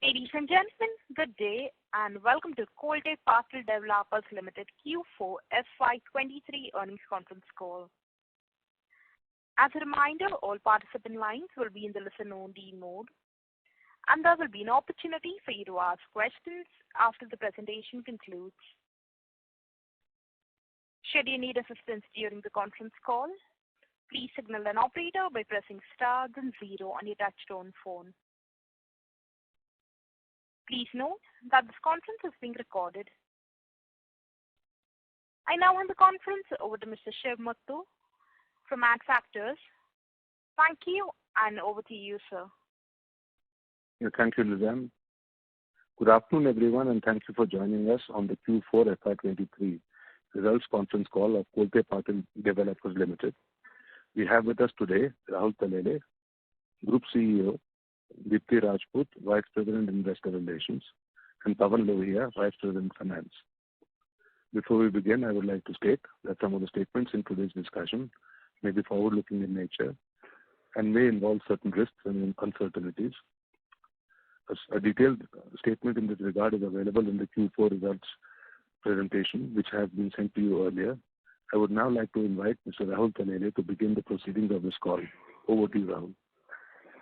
Ladies and gentlemen, good day and welcome to Kolte Patil Developers Limited Q4 FY23 earnings conference call. As a reminder, all participant lines will be in the listen-only mode, and there will be an opportunity for you to ask questions after the presentation concludes. Should you need assistance during the conference call, please signal an operator by pressing star then 0 on your touchtone phone. Please note that this conference is being recorded. I now hand the conference over to Mr. Shiv Muttu from Adfactors. Thank you, and over to you, sir. Thank you, Lizanne. Good afternoon, everyone, and thank you for joining us on the Q4 FY23 results conference call of Kolte Patil Developers Limited. We have with us today Rahul Talele, Group CEO, Deepti Rajput, Vice President Investor Relations, and Pavan Lohia, Vice President Finance. Before we begin, I would like to state that some of the statements in today's discussion may be forward-looking in nature and may involve certain risks and uncertainties. A detailed statement in this regard is available in the Q4 results presentation, which has been sent to you earlier. I would now like to invite Mr. Rahul Talele to begin the proceedings of this call. Over to you, Rahul.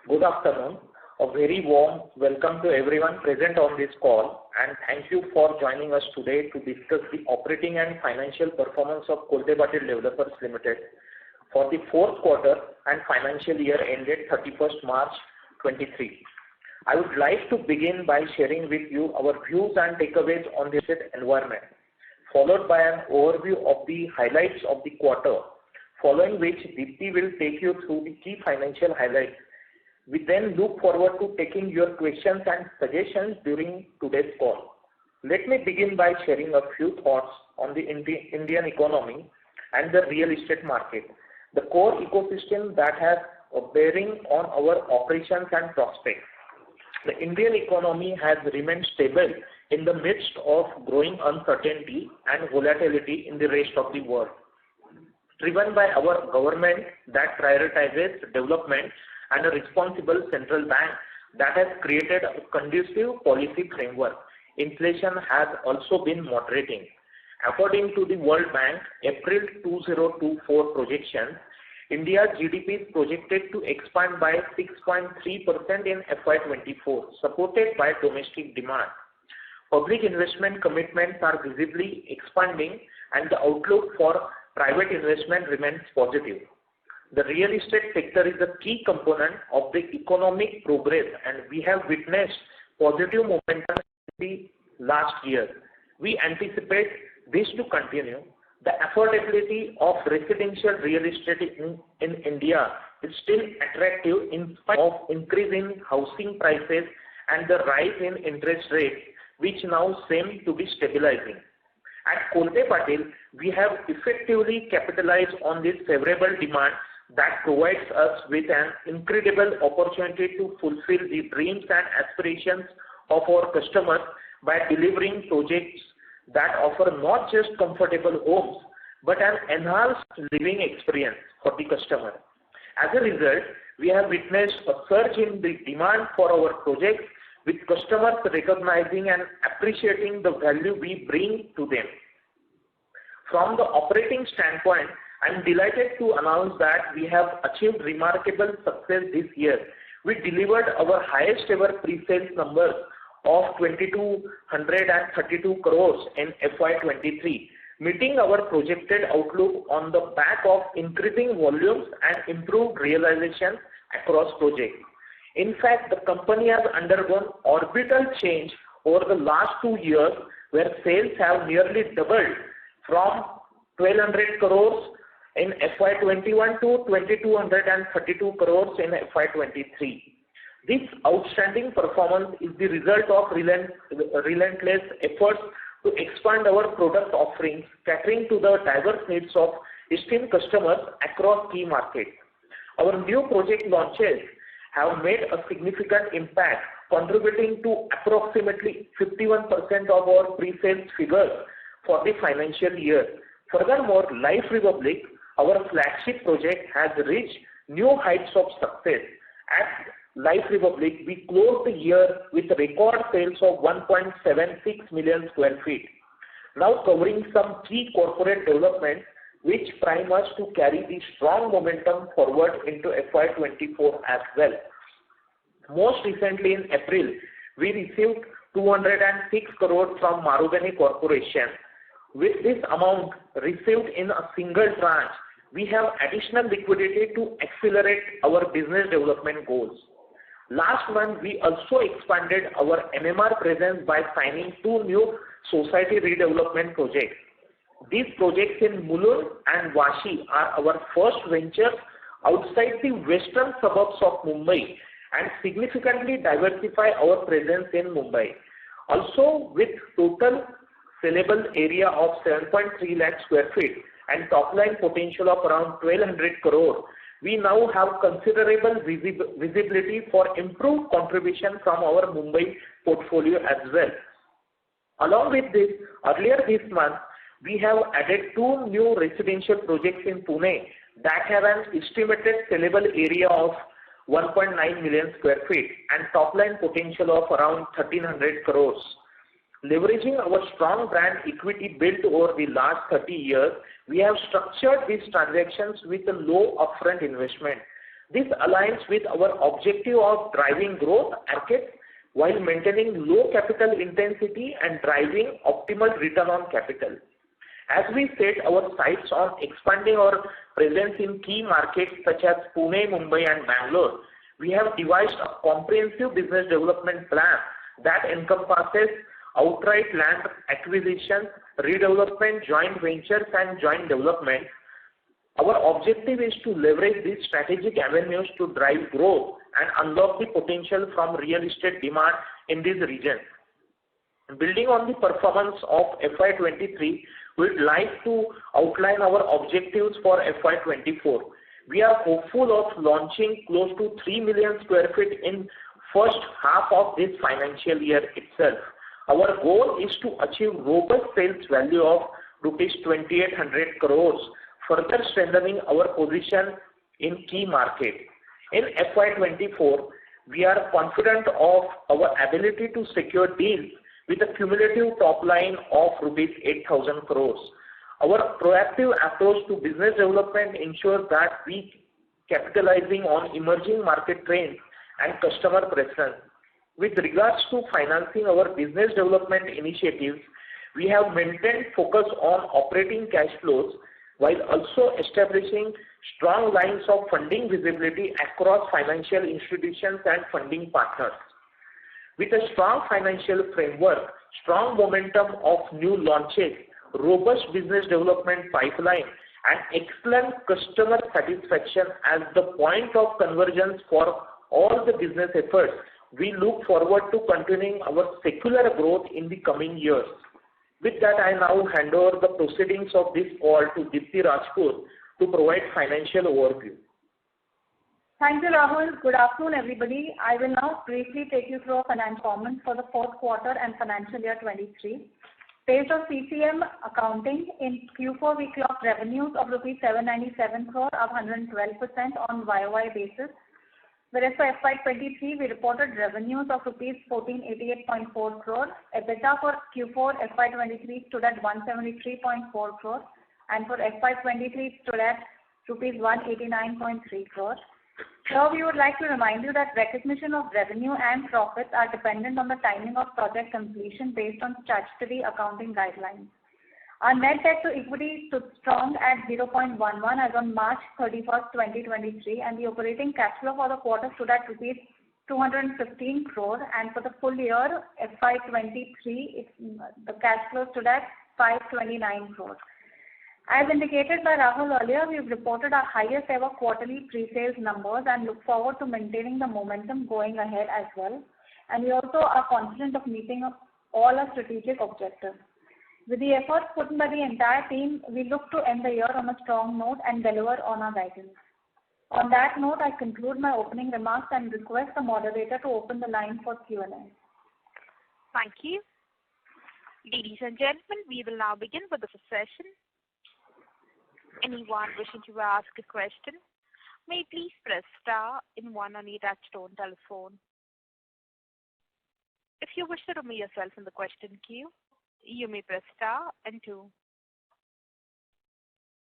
Good afternoon. A very warm welcome to everyone present on this call, and thank you for joining us today to discuss the operating and financial performance of Kolte Patil Developers Limited for the fourth quarter and financial year ended 31st March 23. I would like to begin by sharing with you our views and takeaways on this environment, followed by an overview of the highlights of the quarter, following which Deepti will take you through the key financial highlights. We then look forward to taking your questions and suggestions during today's call. Let me begin by sharing a few thoughts on the Indian economy and the real estate market, the core ecosystem that has a bearing on our operations and prospects. The Indian economy has remained stable in the midst of growing uncertainty and volatility in the rest of the world, driven by our government that prioritizes development and a responsible central bank that has created a conducive policy framework. Inflation has also been moderating. According to the World Bank April 2024 projection, India's GDP is projected to expand by 6.3% in FY24, supported by domestic demand. Public investment commitments are visibly expanding, and the outlook for private investment remains positive. The real estate sector is a key component of the economic progress, and we have witnessed positive momentum in the last year. We anticipate this to continue. The affordability of residential real estate in India is still attractive in spite of increase in housing prices and the rise in interest rates, which now seem to be stabilizing. At Kolte Patil, we have effectively capitalized on this favorable demand that provides us with an incredible opportunity to fulfill the dreams and aspirations of our customers by delivering projects that offer not just comfortable homes but an enhanced living experience for the customer. As a result, we have witnessed a surge in the demand for our projects, with customers recognizing and appreciating the value we bring to them. From the operating standpoint, I am delighted to announce that we have achieved remarkable success this year. We delivered our highest ever pre-sales numbers of 2,232 crores in FY23, meeting our projected outlook on the back of increasing volumes and improved realization across projects. In fact, the company has undergone orbital change over the last 2 years, where sales have nearly doubled from 1,200 crores in FY21 to 2,232 crores in FY23. This outstanding performance is the result of relentless efforts to expand our product offerings, catering to the diverse needs of esteemed customers across key markets. Our new project launches have made a significant impact, contributing to approximately 51% of our pre-sales figures for the financial year. Furthermore, Life Republic, our flagship project, has reached new heights of success. At Life Republic, we closed the year with record sales of 1.76 million square feet. Now covering some key corporate developments which prime us to carry the strong momentum forward into FY24 as well. Most recently in April, we received 206 crore from Marubeni Corporation. With this amount received in a single tranche, we have additional liquidity to accelerate our business development goals. Last month, we also expanded our MMR presence by signing 2 new society redevelopment projects. These projects in Mulund and Vashi are our first ventures outside the western suburbs of Mumbai and significantly diversify our presence in Mumbai. Also, with total sellable area of 7.3 lakh square feet and top line potential of around 1200 crore, we now have considerable visibility for improved contribution from our Mumbai portfolio as well. Along with this, earlier this month, we have added 2 new residential projects in Pune that have an estimated sellable area of 1.9 million square feet and top line potential of around 1300 crores. Leveraging our strong brand equity built over the last 30 years, we have structured these transactions with a low upfront investment. This aligns with our objective of driving growth markets while maintaining low capital intensity and driving optimal return on capital. As we set our sights on expanding our presence in key markets such as Pune, Mumbai and Bangalore, we have devised a comprehensive business development plan that encompasses outright land acquisition, redevelopment, joint ventures and joint development. Our objective is to leverage these strategic avenues to drive growth and unlock the potential from real estate demand in these regions. Building on the performance of FY23, we'd like to outline our objectives for FY24. We are hopeful of launching close to 3 million square feet in first half of this financial year itself. Our goal is to achieve robust sales value of rupees 2,800 crores, further strengthening our position in key markets. In FY24, we are confident of our ability to secure deals with a cumulative top line of rupees 8,000 crores. Our proactive approach to business development ensures that we capitalizing on emerging market trends and customer preference. With regards to financing our business development initiatives, we have maintained focus on operating cash flows while also establishing strong lines of funding visibility across financial institutions and funding partners. With a strong financial framework, strong momentum of new launches, robust business development pipeline, and excellent customer satisfaction as the point of convergence for all the business efforts, we look forward to continuing our secular growth in the coming years. With that, I now hand over the proceedings of this call to Dipti Rajput to provide financial overview. Thank you, Rahul. Good afternoon, everybody. I will now briefly take you through our financial performance for the fourth quarter and financial year 23. Based on CCM accounting, in Q4 we clocked revenues of rupees 797 crore, up 112% on YOY basis. Whereas for FY23, we reported revenues of rupees 1488.4 crore. EBITDA for Q4 FY23 stood at 173.4 crore, and for FY23 stood at rupees 189.3 crore. Here we would like to remind you that recognition of revenue and profits are dependent on the timing of project completion based on statutory accounting guidelines. Our net debt to equity stood strong at 0.11 as on March 31st, 2023, and the operating cash flow for the quarter stood at rupees 215 crore, and for the full year FY23, the cash flow stood at 529 crore. As indicated by Rahul earlier, we've reported our highest ever quarterly pre-sales numbers and look forward to maintaining the momentum going ahead as well. And we also are confident of meeting all our strategic objectives. With the efforts put in by the entire team, we look to end the year on a strong note and deliver on our guidance. On that note, I conclude my opening remarks and request the moderator to open the line for Q&A. Thank you. Ladies and gentlemen, we will now begin with the session. Anyone wishing to ask a question may you please press star and one on your touchtone telephone. If you wish to remove yourself from the question queue, you may press star and two.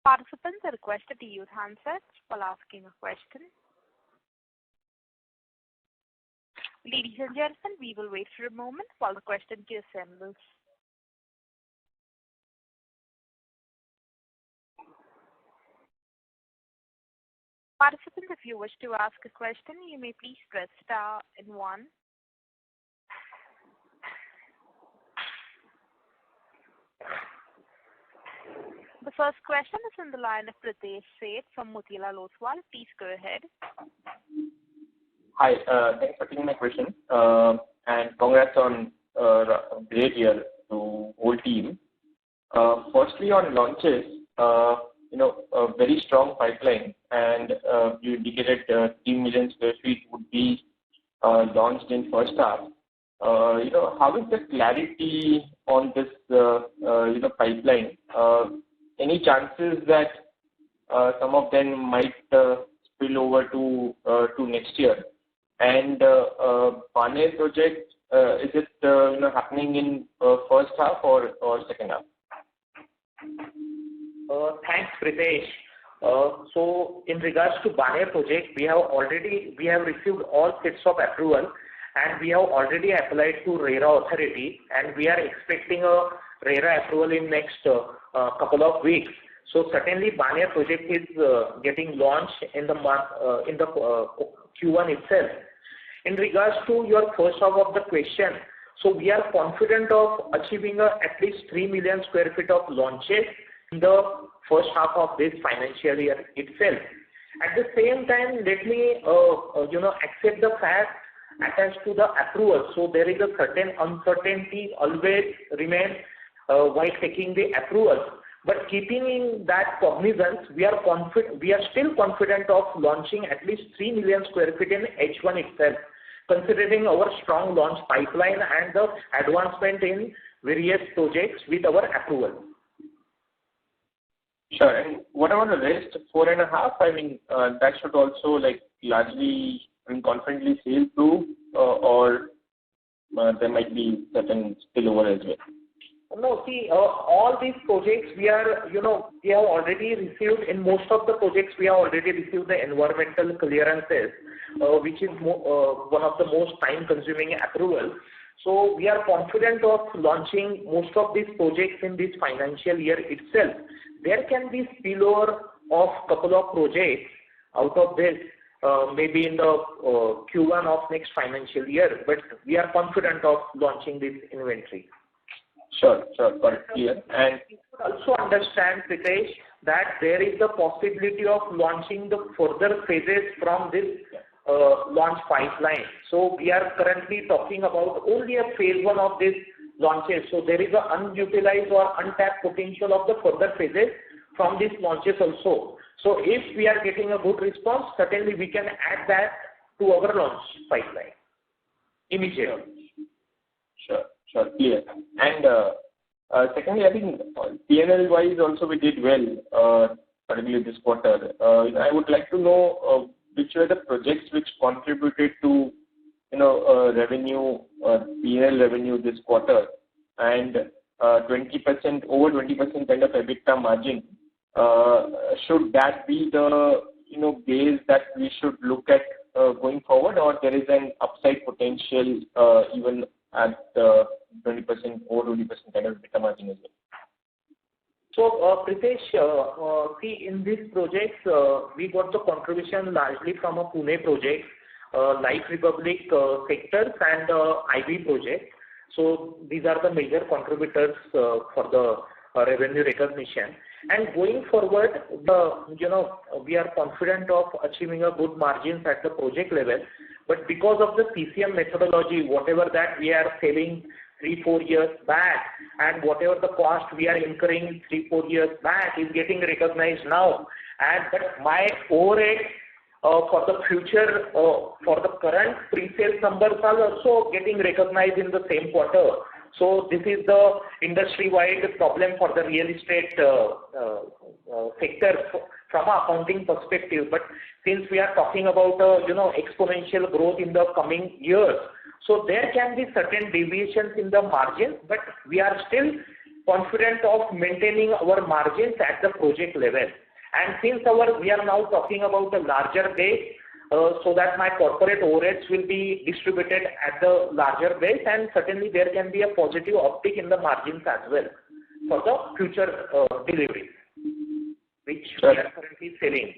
Participants are requested to use handsets while asking a question. Ladies and gentlemen, we will wait for a moment while the question queue assembles. Participants, if you wish to ask a question, you may please press star and one. The first question is on the line of Pritesh Sheth from Motilal Oswal. Please go ahead. Hi, thanks for taking my question, and congrats on a great year to whole team. Firstly, on launches, a very strong pipeline, and you indicated 3 million square feet would be launched in first half. How is the clarity on this, pipeline? Any chances that some of them might spill over to next year? And Baner project, is it happening in first half or second half? Thanks, Pritesh. So in regards to Baner project, we have received all sets of approval, and we have already applied to RERA authority, and we are expecting a RERA approval in next couple of weeks. So certainly Baner project is getting launched in the Q1 itself. In regards to your first half of the question, so we are confident of achieving at least 3 million square feet of launches in the first half of this financial year itself. At the same time, let me accept the fact attached to the approval. So there is a certain uncertainty always remains while taking the approval. But keeping in that cognizance, we are still confident of launching at least 3 million square feet in H1 itself, considering our strong launch pipeline and the advancement in various projects with our approval. Sure. And what about the rest, 4.5? I mean, that should also largely confidently sail through, or there might be certain spillover as well. No, see, all these projects we have already received. In most of the projects, we have already received the environmental clearances, which is one of the most time-consuming approval. So we are confident of launching most of these projects in this financial year itself. There can be spillover of couple of projects out of this, maybe in the Q1 of next financial year, but we are confident of launching this inventory. Sure, got it, clear. And you should also understand, Pritesh, that there is the possibility of launching the further phases from this launch pipeline. So we are currently talking about only a phase 1 of this launches. So there is an unutilized or untapped potential of the further phases from these launches also. So if we are getting a good response, certainly we can add that to our launch pipeline immediately. Sure, clear. And secondly, I think P&L wise also we did well, particularly this quarter. I would like to know which were the projects which contributed to revenue, P&L revenue this quarter, and 20%, over 20% kind of EBITDA margin. Should that be the base that we should look at going forward, or there is an upside potential even at 20%, over 20% kind of EBITDA margin as well? So, Pritesh, see, in these projects, we got the contribution largely from a Pune project, Life Republic sectors and IB project. So these are the major contributors for the revenue recognition. And going forward, we are confident of achieving a good margins at the project level. But because of the PCM methodology, whatever that we are saving 3-4 years back, and whatever the cost we are incurring 3-4 years back is getting recognized now. And but my overhead for the future, for the current pre-sales numbers are also getting recognized in the same quarter. So this is the industry-wide problem for the real estate sector from an accounting perspective, but since we are talking about exponential growth in the coming years, so there can be certain deviations in the margins, but we are still confident of maintaining our margins at the project level. And since we are now talking about a larger base, so that my corporate overheads will be distributed at the larger base, and certainly there can be a positive uptick in the margins as well for the future deliveries, which we are currently selling.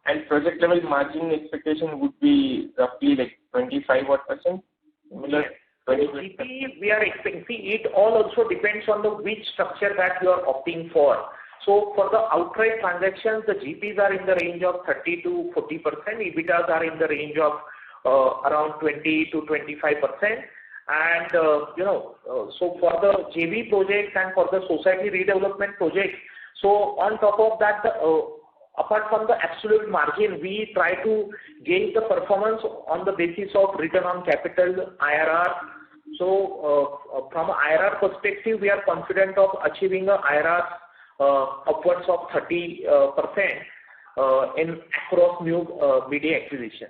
And project level margin expectation would be roughly like 25%? Similar? Yes. GP, we are expecting, it all also depends on which structure that you are opting for. So for the outright transactions, the GPs are in the range of 30 to 40%, EBITDAs are in the range of around 20 to 25%. And, so for the JV projects and for the society redevelopment projects, so on top of that, apart from the absolute margin, we try to gauge the performance on the basis of return on capital, IRR. So from an IRR perspective, we are confident of achieving a IRR upwards of 30% in across new BD acquisition.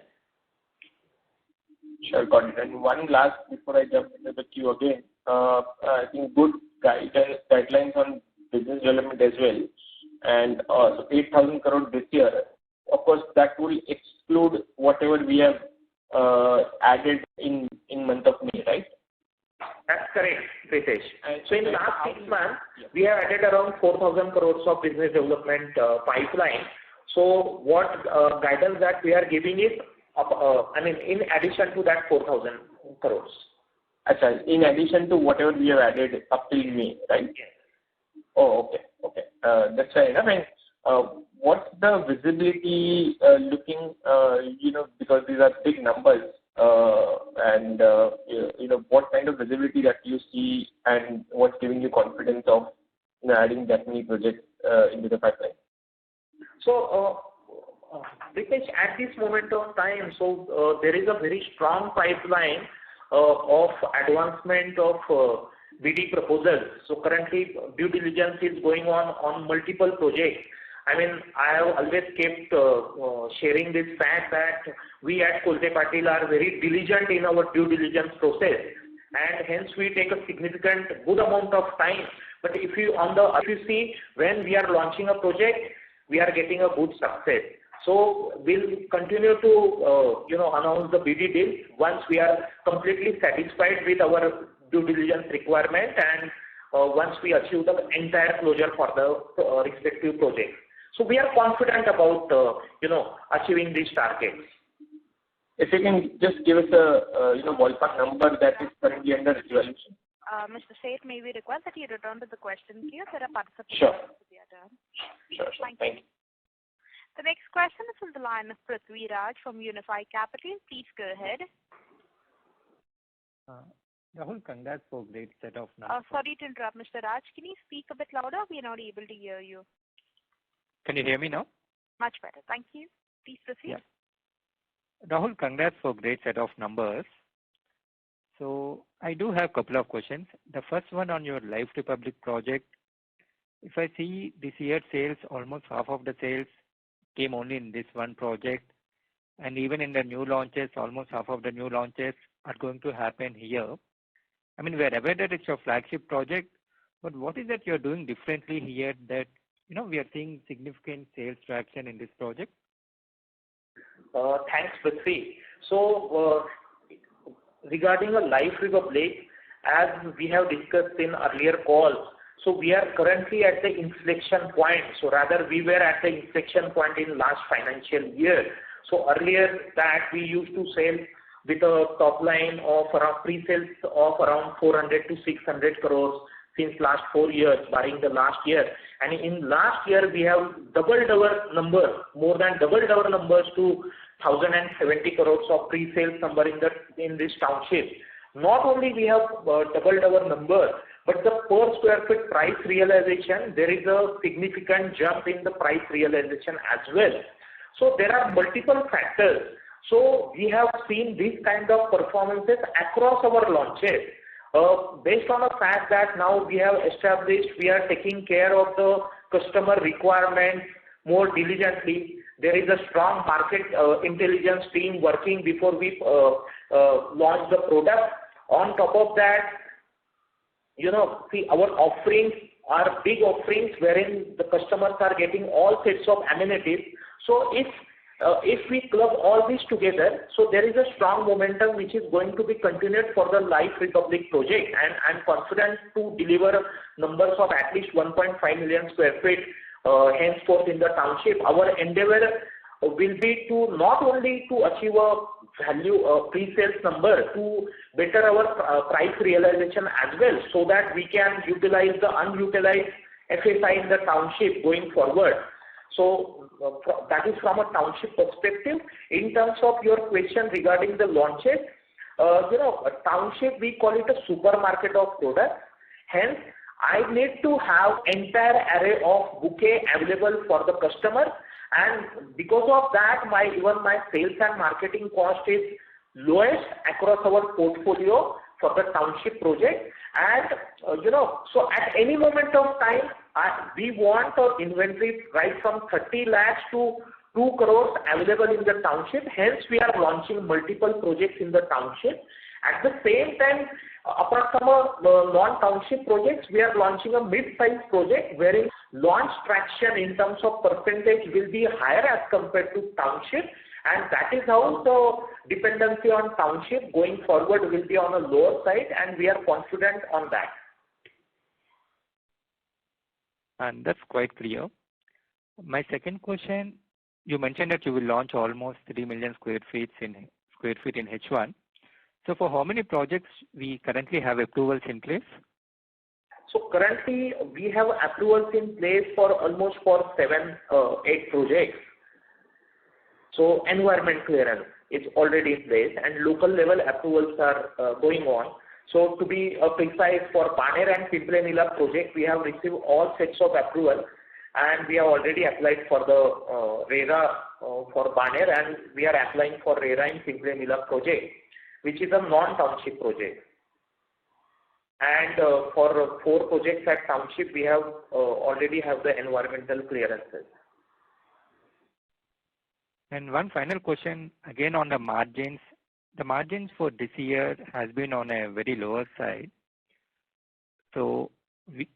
Sure, got it. And one last before I jump into the queue again, I think good guidelines on business development as well. And so 8,000 crore this year. Of course, that will exclude whatever we have added in month of May, right? That's correct, Pritesh. So in the last 6 months, we have added around 4,000 crores of business development pipeline. So what guidance that we are giving is, in addition to that 4,000 crores. Achha, in addition to whatever we have added up till May, right? Yes. Oh, okay. That's fair enough. And what's the visibility looking, because these are big numbers, and what kind of visibility that you see and what's giving you confidence of adding that many projects into the pipeline? So, Pritesh, at this moment of time, so there is a very strong pipeline of advancement of BD proposals. So currently due diligence is going on multiple projects. I have always kept sharing this fact that we at Kolte Patil are very diligent in our due diligence process, and hence we take a significant good amount of time. But if you see when we are launching a project, we are getting a good success. So we'll continue to announce the BD deals once we are completely satisfied with our due diligence requirement and once we achieve the entire closure for the respective project. So we are confident about achieving these targets. If you can just give us a ballpark number that is currently under evaluation. Mr. Seth, may we request that you return to the question queue? There are participants. Sure. Sure. Thank you. The next question is from the line of Prithvi Raj from Unifi Capital. Please go ahead. Rahul, congrats for great set of numbers. Sorry to interrupt, Mr. Raj. Can you speak a bit louder? We are not able to hear you. Can you hear me now? Much better. Thank you. Please proceed. Yeah. Rahul, congrats for great set of numbers. So I do have a couple of questions. The first one on your Life Republic project. If I see this year sales, almost half of the sales came only in this one project. And even in the new launches, almost half of the new launches are going to happen here. We're aware that it's your flagship project, but what is that you're doing differently here that, we are seeing significant sales traction in this project? Thanks, Prithvi. So, regarding the Life Republic, as we have discussed in earlier calls, so we are currently at the inflection point. So rather, we were at the inflection point in last financial year. So earlier that we used to sell with a top line of around pre-sales of around 400 to 600 crores since last 4 years, barring the last year. And in last year, we have doubled our number, more than doubled our numbers to 1,070 crores of pre-sales number in this township. Not only we have doubled our number, but the per square foot price realization, there is a significant jump in the price realization as well. So there are multiple factors. So we have seen this kind of performances across our launches. Based on the fact that now we have established, we are taking care of the customer requirements more diligently. There is a strong market intelligence team working before we launch the product. On top of that, see, our offerings are big offerings wherein the customers are getting all sets of amenities. So if we club all this together, so there is a strong momentum which is going to be continued for the Life Republic project, and I'm confident to deliver numbers of at least 1.5 million square feet henceforth in the township. Our endeavor will be to not only to achieve a value pre-sales number, to better our price realization as well, so that we can utilize the unutilized FSI in the township going forward. So that is from a township perspective. In terms of your question regarding the launches, a township, we call it a supermarket of products. Hence, I need to have entire array of bouquet available for the customer, and because of that, even my sales and marketing cost is lowest across our portfolio for the township project. And so at any moment of time, we want our inventory right from 30 lakhs to 2 crores available in the township. Hence, we are launching multiple projects in the township. At the same time, apart from non-township projects, we are launching a mid-size project wherein launch traction in terms of percentage will be higher as compared to township, and that is how the dependency on township going forward will be on a lower side, and we are confident on that. And that's quite clear. My second question, you mentioned that you will launch almost 3 million square feet in H1. So for how many projects we currently have approvals in place? So currently we have approvals in place for almost 7-8 projects. So environment clearance is already in place and local level approvals are going on. So to be precise, for Baner and Pimpri-Nila project, we have received all sets of approval, and we have already applied for the RERA for Baner, and we are applying for RERA in Pimpri-Nila project, which is a non-township project. And for 4 projects at township, we have already have the environmental clearances. And one final question, again on the margins. The margins for this year has been on a very lower side. So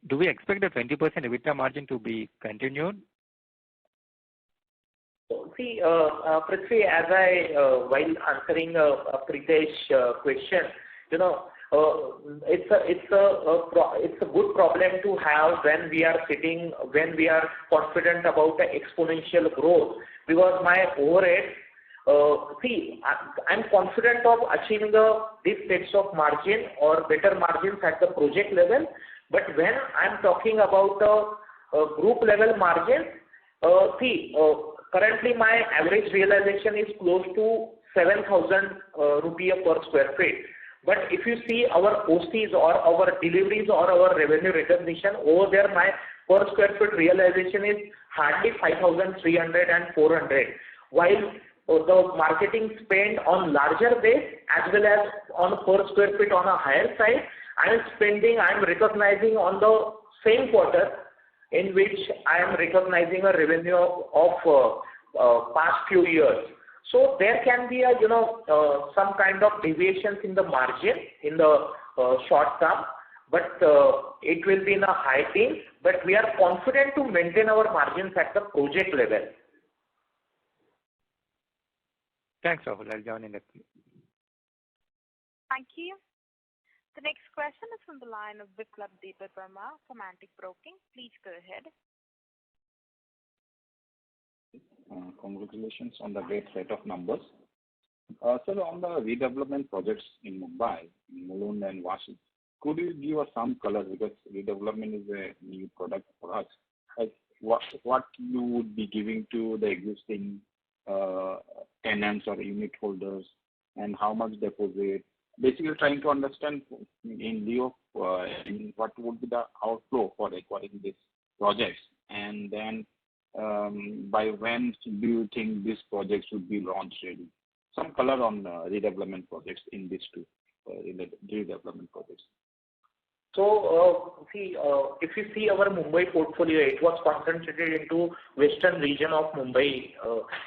do we expect the 20% EBITDA margin to be continued? See, Prithvi, as while answering Pritesh question, it's a good problem to have when we are confident about the exponential growth, because my overhead, I'm confident of achieving these sets of margin or better margins at the project level, but when I'm talking about group level margin, currently my average realization is close to 7,000 rupees per square feet. But if you see our OCs or our deliveries or our revenue recognition, over there my per square foot realization is hardly 5,300 and 400. While the marketing spend on larger base as well as on per square feet on a higher side, I'm recognizing on the same quarter in which I am recognizing a revenue of past few years. So there can be some kind of deviations in the margin in the short term, but it will be in a high teens, but we are confident to maintain our margins at the project level. Thanks, Rahul. I'll join in the queue. Thank you. The next question is from the line of Biplab Debbarma from Antique Broking. Please go ahead. Congratulations on the great set of numbers. Sir, on the redevelopment projects in Mumbai, Mulund and Vashi, could you give us some color, because redevelopment is a new product for us? Like what you would be giving to the existing tenants or unit holders, and how much deposit? Basically, trying to understand in lieu of what would be the outflow for acquiring these projects, and then by when do you think these projects would be launched ready? Some color on redevelopment projects in these two redevelopment projects. So if you see our Mumbai portfolio, it was concentrated into western region of Mumbai,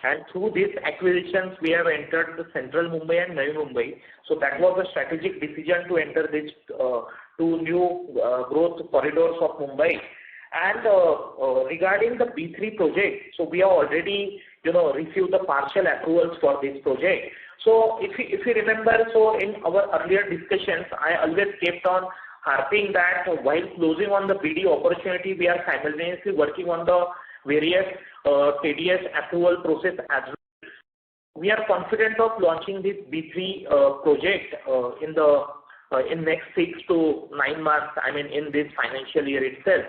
and through these acquisitions, we have entered the central Mumbai and Navi Mumbai. So that was a strategic decision to enter these two new growth corridors of Mumbai. And regarding the B3 project, so we have already, received the partial approvals for this project. So if you remember, so in our earlier discussions, I always kept on harping that while closing on the BD opportunity, we are simultaneously working on the various TDS approval process as well. We are confident of launching this B3 project in next 6 to 9 months, I mean in this financial year itself.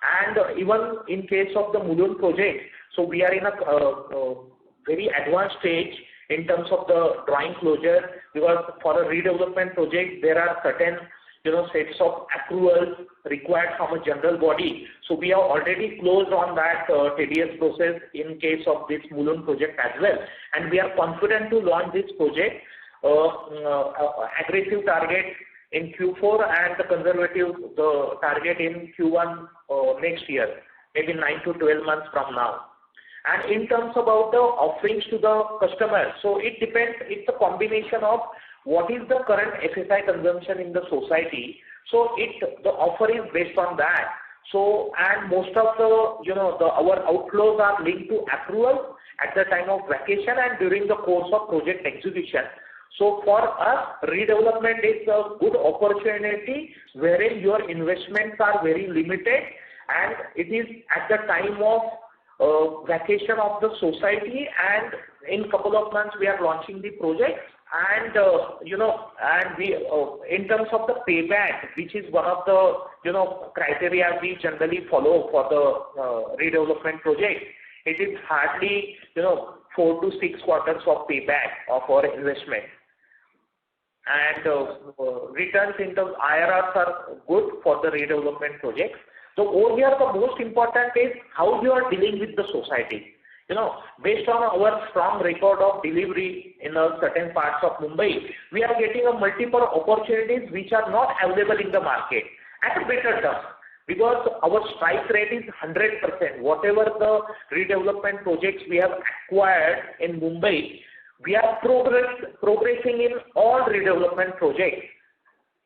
And even in case of the Mulund project, so we are in a very advanced stage in terms of the drawing closure, because for a redevelopment project, there are certain sets of approvals required from a general body. So we have already closed on that TDS process in case of this Mulund project as well. And we are confident to launch this project, aggressive target in Q4 and the conservative target in Q1 next year, maybe 9 to 12 months from now. And in terms about the offerings to the customer, so it depends, it's a combination of what is the current FSI consumption in the society. So the offer is based on that. So, and most of our outflows are linked to approval at the time of vacation and during the course of project execution. So for us, redevelopment is a good opportunity wherein your investments are very limited, and it is at the time of vacation of the society, and in couple of months we are launching the project. And and we in terms of the payback, which is one of the criteria we generally follow for the redevelopment project, it is hardly 4 to 6 quarters of payback of our investment. And returns in terms of IRRs are good for the redevelopment projects. So over here, the most important is how you are dealing with the society. Based on our strong record of delivery in certain parts of Mumbai, we are getting a multiple opportunities which are not available in the market at a better term, because our strike rate is 100%. Whatever the redevelopment projects we have acquired in Mumbai, we are progressing in all redevelopment projects.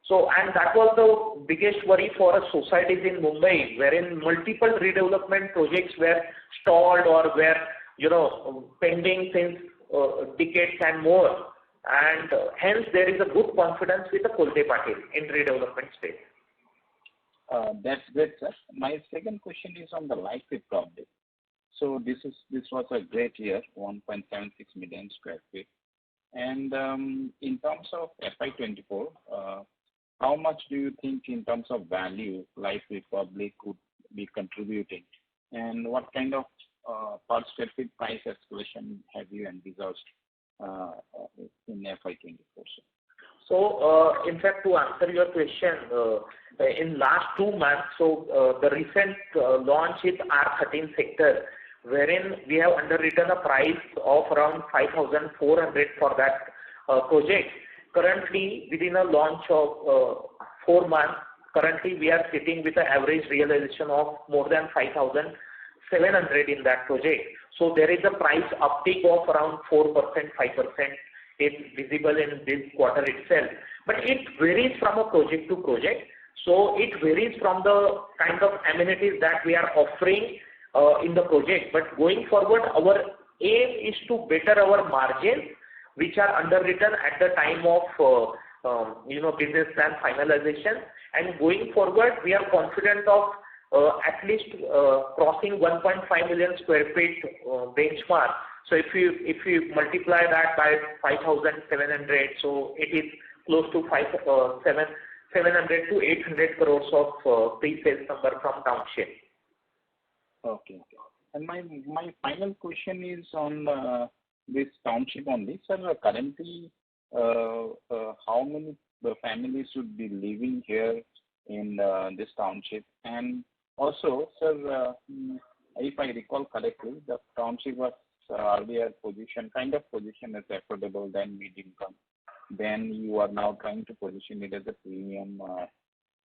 So, and that was the biggest worry for us societies in Mumbai, wherein multiple redevelopment projects were stalled or were, pending since decades and more. And hence, there is a good confidence with the Kolte Patil in redevelopment space. That's great, sir. My second question is on the Life project. So this was a great year, 1.76 million square feet. And in terms of FY24, how much do you think in terms of value Life Republic could be contributing? And what kind of per square feet price escalation have you envisaged in FY24? So, in fact, to answer your question, in last 2 months, so the recent launch is R13 sector, wherein we have underwritten a price of around 5,400 for that project. Currently, within a launch of 4 months, currently we are sitting with an average realization of more than 5,700 in that project. So there is a price uptick of around 4%, 5% is visible in this quarter itself. But it varies from a project to project. So it varies from the kind of amenities that we are offering in the project. But going forward, our aim is to better our margins, which are underwritten at the time of business plan finalization. And going forward, we are confident of at least crossing 1.5 million square feet benchmark. So if you multiply that by 5,700, so it is close to 700 to 800 crores of pre-sales number from township. Okay. And my final question is on this township only. Sir, currently, how many families should be living here in this township? And also, sir, if I recall correctly, the township was earlier kind of position as affordable than mid-income. Then you are now trying to position it as a premium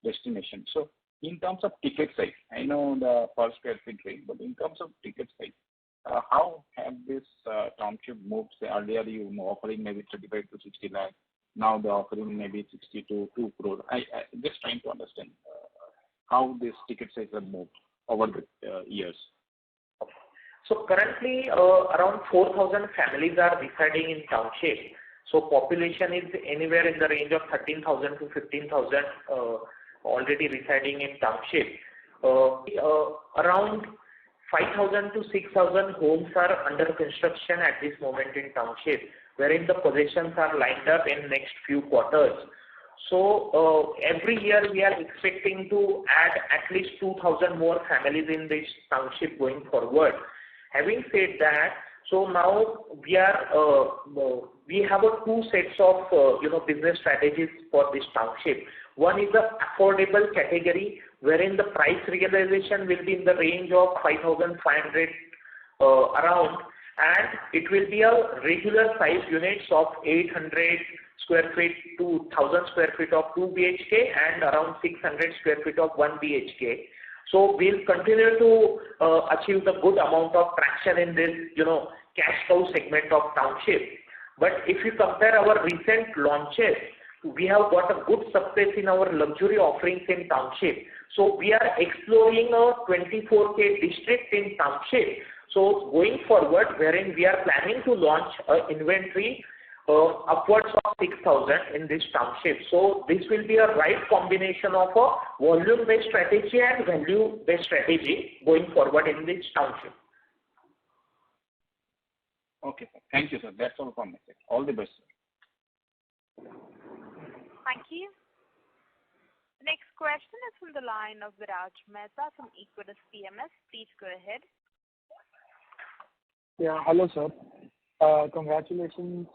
destination. So, in terms of ticket size, I know the per square feet rate, but in terms of ticket size, how have this township moved? Say earlier you were offering maybe 35 to 60 lakh. Now they're offering maybe 60 to 2 crore. I just trying to understand how this ticket size have moved over the years. So currently around 4,000 families are residing in township. So population is anywhere in the range of 13,000 to 15,000 already residing in township. Around 5,000 to 6,000 homes are under construction at this moment in township, wherein the possessions are lined up in next few quarters. So every year we are expecting to add at least 2,000 more families in this township going forward. Having said that, so now we have two sets of business strategies for this township. One is the affordable category, wherein the price realization will be in the range of 5,500 around, and it will be a regular size units of 800 square feet to 1,000 square feet of 2 BHK and around 600 square feet of 1 BHK. So we'll continue to achieve the good amount of traction in this, cash cow segment of township. But if you compare our recent launches, we have got a good success in our luxury offerings in township. So we are exploring a 24K district in township. So going forward, wherein we are planning to launch an inventory upwards of 6,000 in this township. So this will be a right combination of a volume-based strategy and value-based strategy going forward in this township. Okay, sir. Thank you, sir. That's all from my side. All the best, sir. Thank you. The next question is from the line of Viraj Mehta from Equidus PMS. Please go ahead. Yeah, hello, sir. Congratulations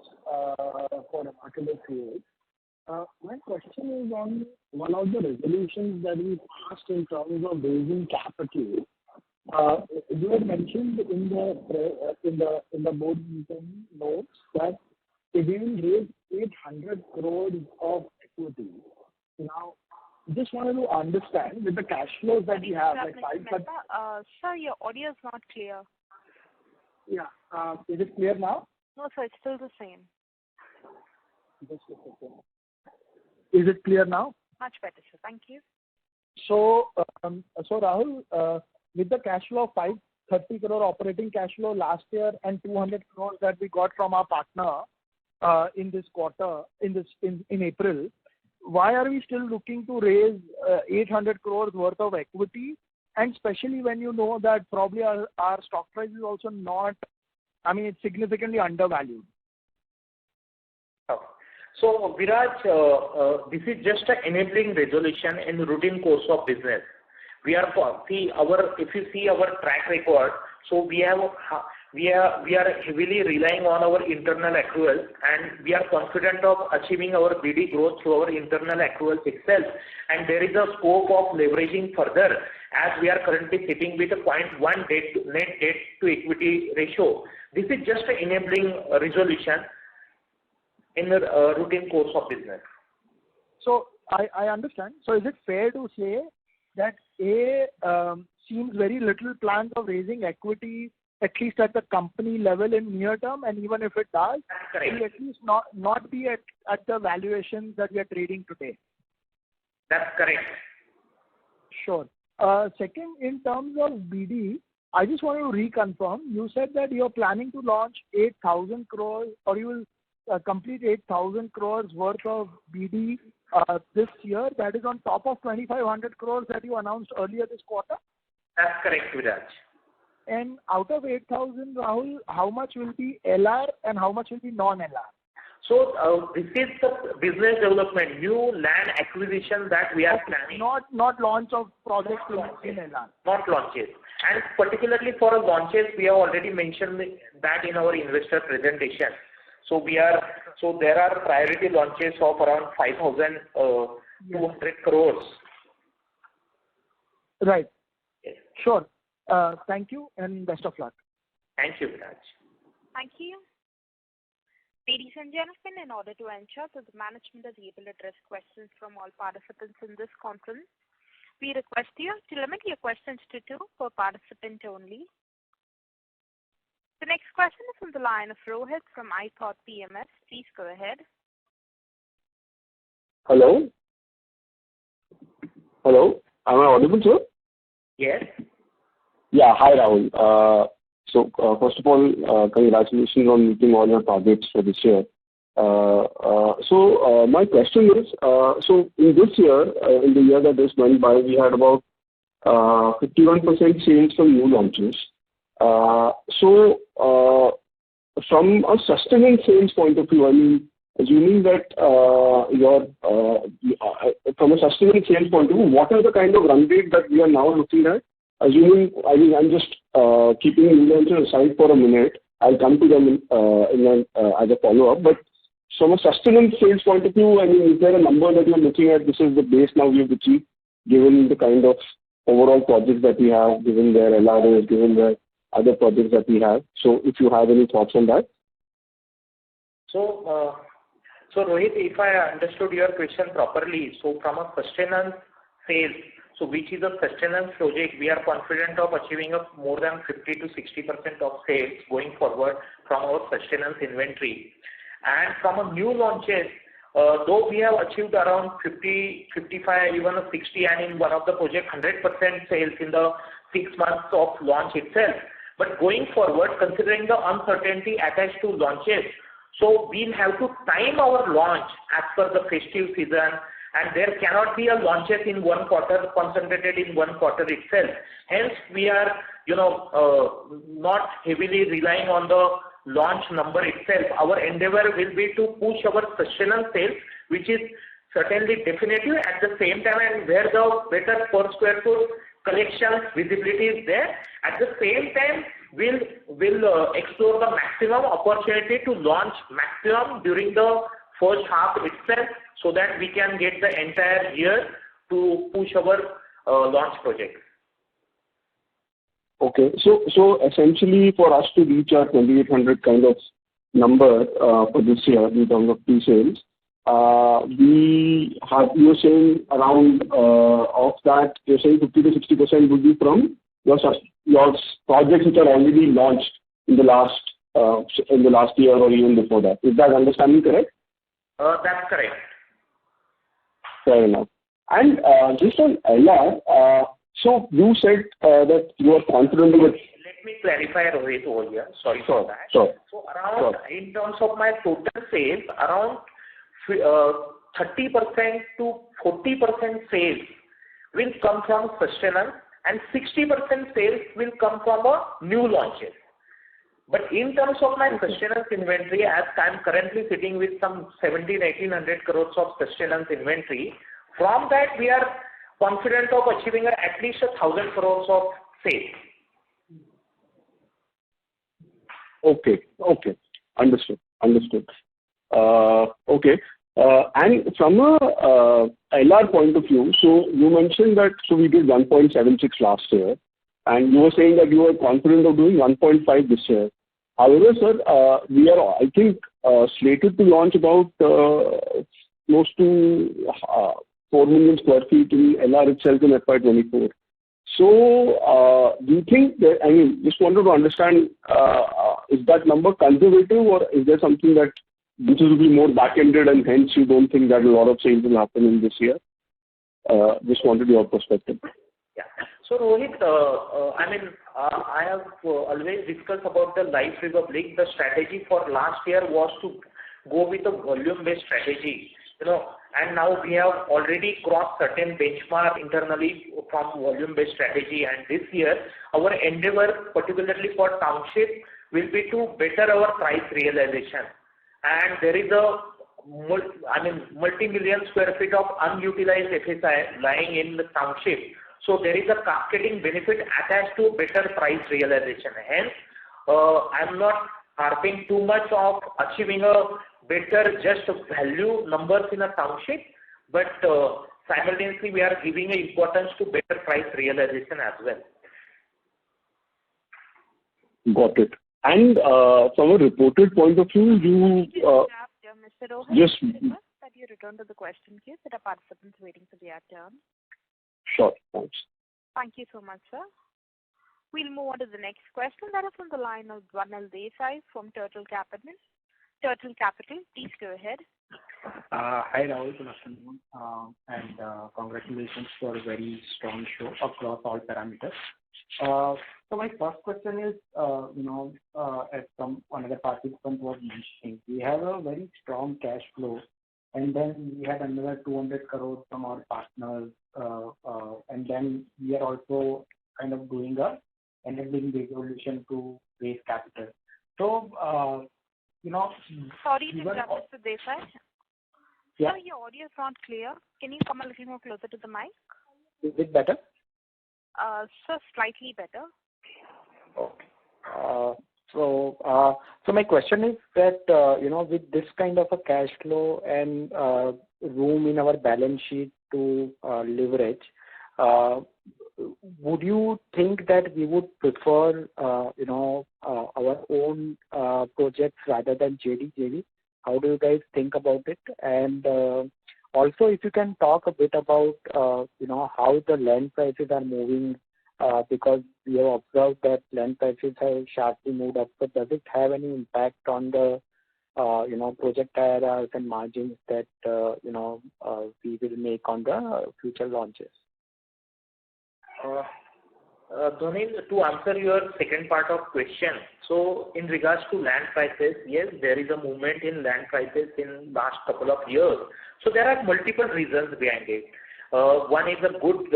for the market field. My question is on one of the resolutions that we passed in terms of raising capital. You had mentioned in the board meeting notes that we will raise 800 crores of equity. Now, just wanted to understand with the cash flows that we have, like sir, your audio is not clear. Yeah. Is it clear now? No, sir, it's still the same. Just a second. Is it clear now? Much better, sir. Thank you. So Rahul, with the cash flow of 530 crore operating cash flow last year and 200 crores that we got from our partner in this quarter, in April, why are we still looking to raise 800 crores worth of equity? And especially when you know that probably our stock price is also not, it's significantly undervalued. So Viraj, this is just an enabling resolution in routine course of business. We are if you see our track record, so we are heavily relying on our internal accruals, and we are confident of achieving our BD growth through our internal accruals itself. And there is a scope of leveraging further, as we are currently sitting with a 0.1 net debt to equity ratio. This is just an enabling resolution in the routine course of business. So I understand. So is it fair to say that seems very little plans of raising equity, at least at the company level in near term, and even if it does, it will at least not be at the valuations that we are trading today? That's correct. Sure. Second, in terms of BD, I just want to reconfirm. You said that you are planning to launch 8,000 crores, or you will complete 8,000 crores worth of BD this year. That is on top of 2,500 crores that you announced earlier this quarter? That's correct, Viraj. And out of 8,000, Rahul, how much will be LR and how much will be non-LR? So this is the business development, new land acquisition that we are planning. Not launch of projects in LR. Not launches. And particularly for launches, we have already mentioned that in our investor presentation. So there are priority launches of around 5,200 crores. Right. Yes. Sure. Thank you and best of luck. Thank you, Viraj. Thank you. Ladies and gentlemen, in order to ensure that the management is able to address questions from all participants in this conference, We request you to limit your questions to 2 per participant only. The next question is from the line of Rohit from iThought PMS. Please go ahead. Hello? Hello? Am I audible, sir? Yes. Yeah. Hi, Rahul. First of all, congratulations on meeting all your targets for this year. My question is, in this year, in the year that just went by, we had about 51% sales from new launches. From a sustained sales point of view, I mean, assuming that from a sustained sales point of view, what are the kind of run rate that we are now looking at? Assuming, I mean, I'm just keeping new launches aside for a minute. I'll come to them as a follow-up. But from a sustained sales point of view, I mean, is there a number that you're looking at? This is the base now we have achieved, given the kind of overall projects that we have, given their LROs, given the other projects that we have. So if you have any thoughts on that. So Rohit, if I understood your question properly, so from a sustenance sales, so which is a sustenance project, we are confident of achieving more than 50 to 60% of sales going forward from our sustenance inventory. And from a new launches, though we have achieved around 50, 55, even a 60, and in one of the project 100% sales in the 6 months of launch itself. But going forward, considering the uncertainty attached to launches, so we'll have to time our launch as per the festive season, and there cannot be a launches in one quarter, concentrated in one quarter itself. Hence, we are, not heavily relying on the launch number itself. Our endeavor will be to push our sustenance sales, which is certainly definitive at the same time, and where the better per square foot collections visibility is there. At the same time, we'll explore the maximum opportunity to launch maximum during the first half itself, so that we can get the entire year to push our launch projects. Okay, so essentially for us to reach our 2,800 kind of number for this year in terms of pre-sales, you're saying around of that, you're saying 50 to 60% would be from your projects which are already launched in the last year or even before that. Is that understanding correct? That's correct. Fair enough. And just on LR, so you said that you are confident with. Let me clarify, Rohit, over here. Sorry for that. Sure. So around, in terms of my total sales, around 30% to 40% sales will come from sustenance, and 60% sales will come from new launches. But in terms of my sustenance inventory, as I'm currently sitting with some 1,800 crores of sustenance inventory, from that we are confident of achieving at least 1,000 crores of sales. Okay. Understood. Okay. And from a LR point of view, so you mentioned that we did 1.76 last year, and you were saying that you were confident of doing 1.5 this year. However, sir, we are, I think, slated to launch about close to 4 million square feet in LR itself in FY24. So, do you think that, I mean, just wanted to understand, is that number conservative, or is there something that this will be more back-ended and hence you don't think that a lot of sales will happen in this year? Just wanted your perspective. Yeah. So Rohit, I have always discussed about the Life Republic. The strategy for last year was to go with a volume-based strategy, and now we have already crossed certain benchmark internally from volume-based strategy. And this year, our endeavor, particularly for township, will be to better our price realization. And there is a multi-million square feet of unutilized FSI lying in the township. So there is a cascading benefit attached to better price realization. Hence, I'm not harping too much of achieving a better just value numbers in a township, but simultaneously we are giving importance to better price realization as well. Got it. And from a reported point of view, you Mr. Rohit, just that you return to the question queue. There are participants waiting for their turn. Sure. Thanks. Thank you so much, sir. We'll move on to the next question. That is on the line of Dwanal Desai from Turtle Capital. Please go ahead. Hi, Rahul. Good afternoon. And congratulations for a very strong show across all parameters. So my first question is, as another participant was mentioning, we have a very strong cash flow, and then we had another 200 crores from our partners, and then we are also kind of doing a enabling resolution to raise capital. So, Sorry to interrupt, Mr. Desai. Yeah. Sir, your audio is not clear. Can you come a little more closer to the mic? Is it better? Sir, slightly better. Okay. So my question is that, with this kind of a cash flow and room in our balance sheet to leverage, would you think that we would prefer, our own projects rather than JV? How do you guys think about it? And also, if you can talk a bit about, how the land prices are moving, because we have observed that land prices have sharply moved up. So does it have any impact on the, project IRRs and margins that, we will make on the future launches? Dhoni, to answer your second part of question, so in regards to land prices, yes, there is a movement in land prices in last couple of years. So there are multiple reasons behind it. One is a good,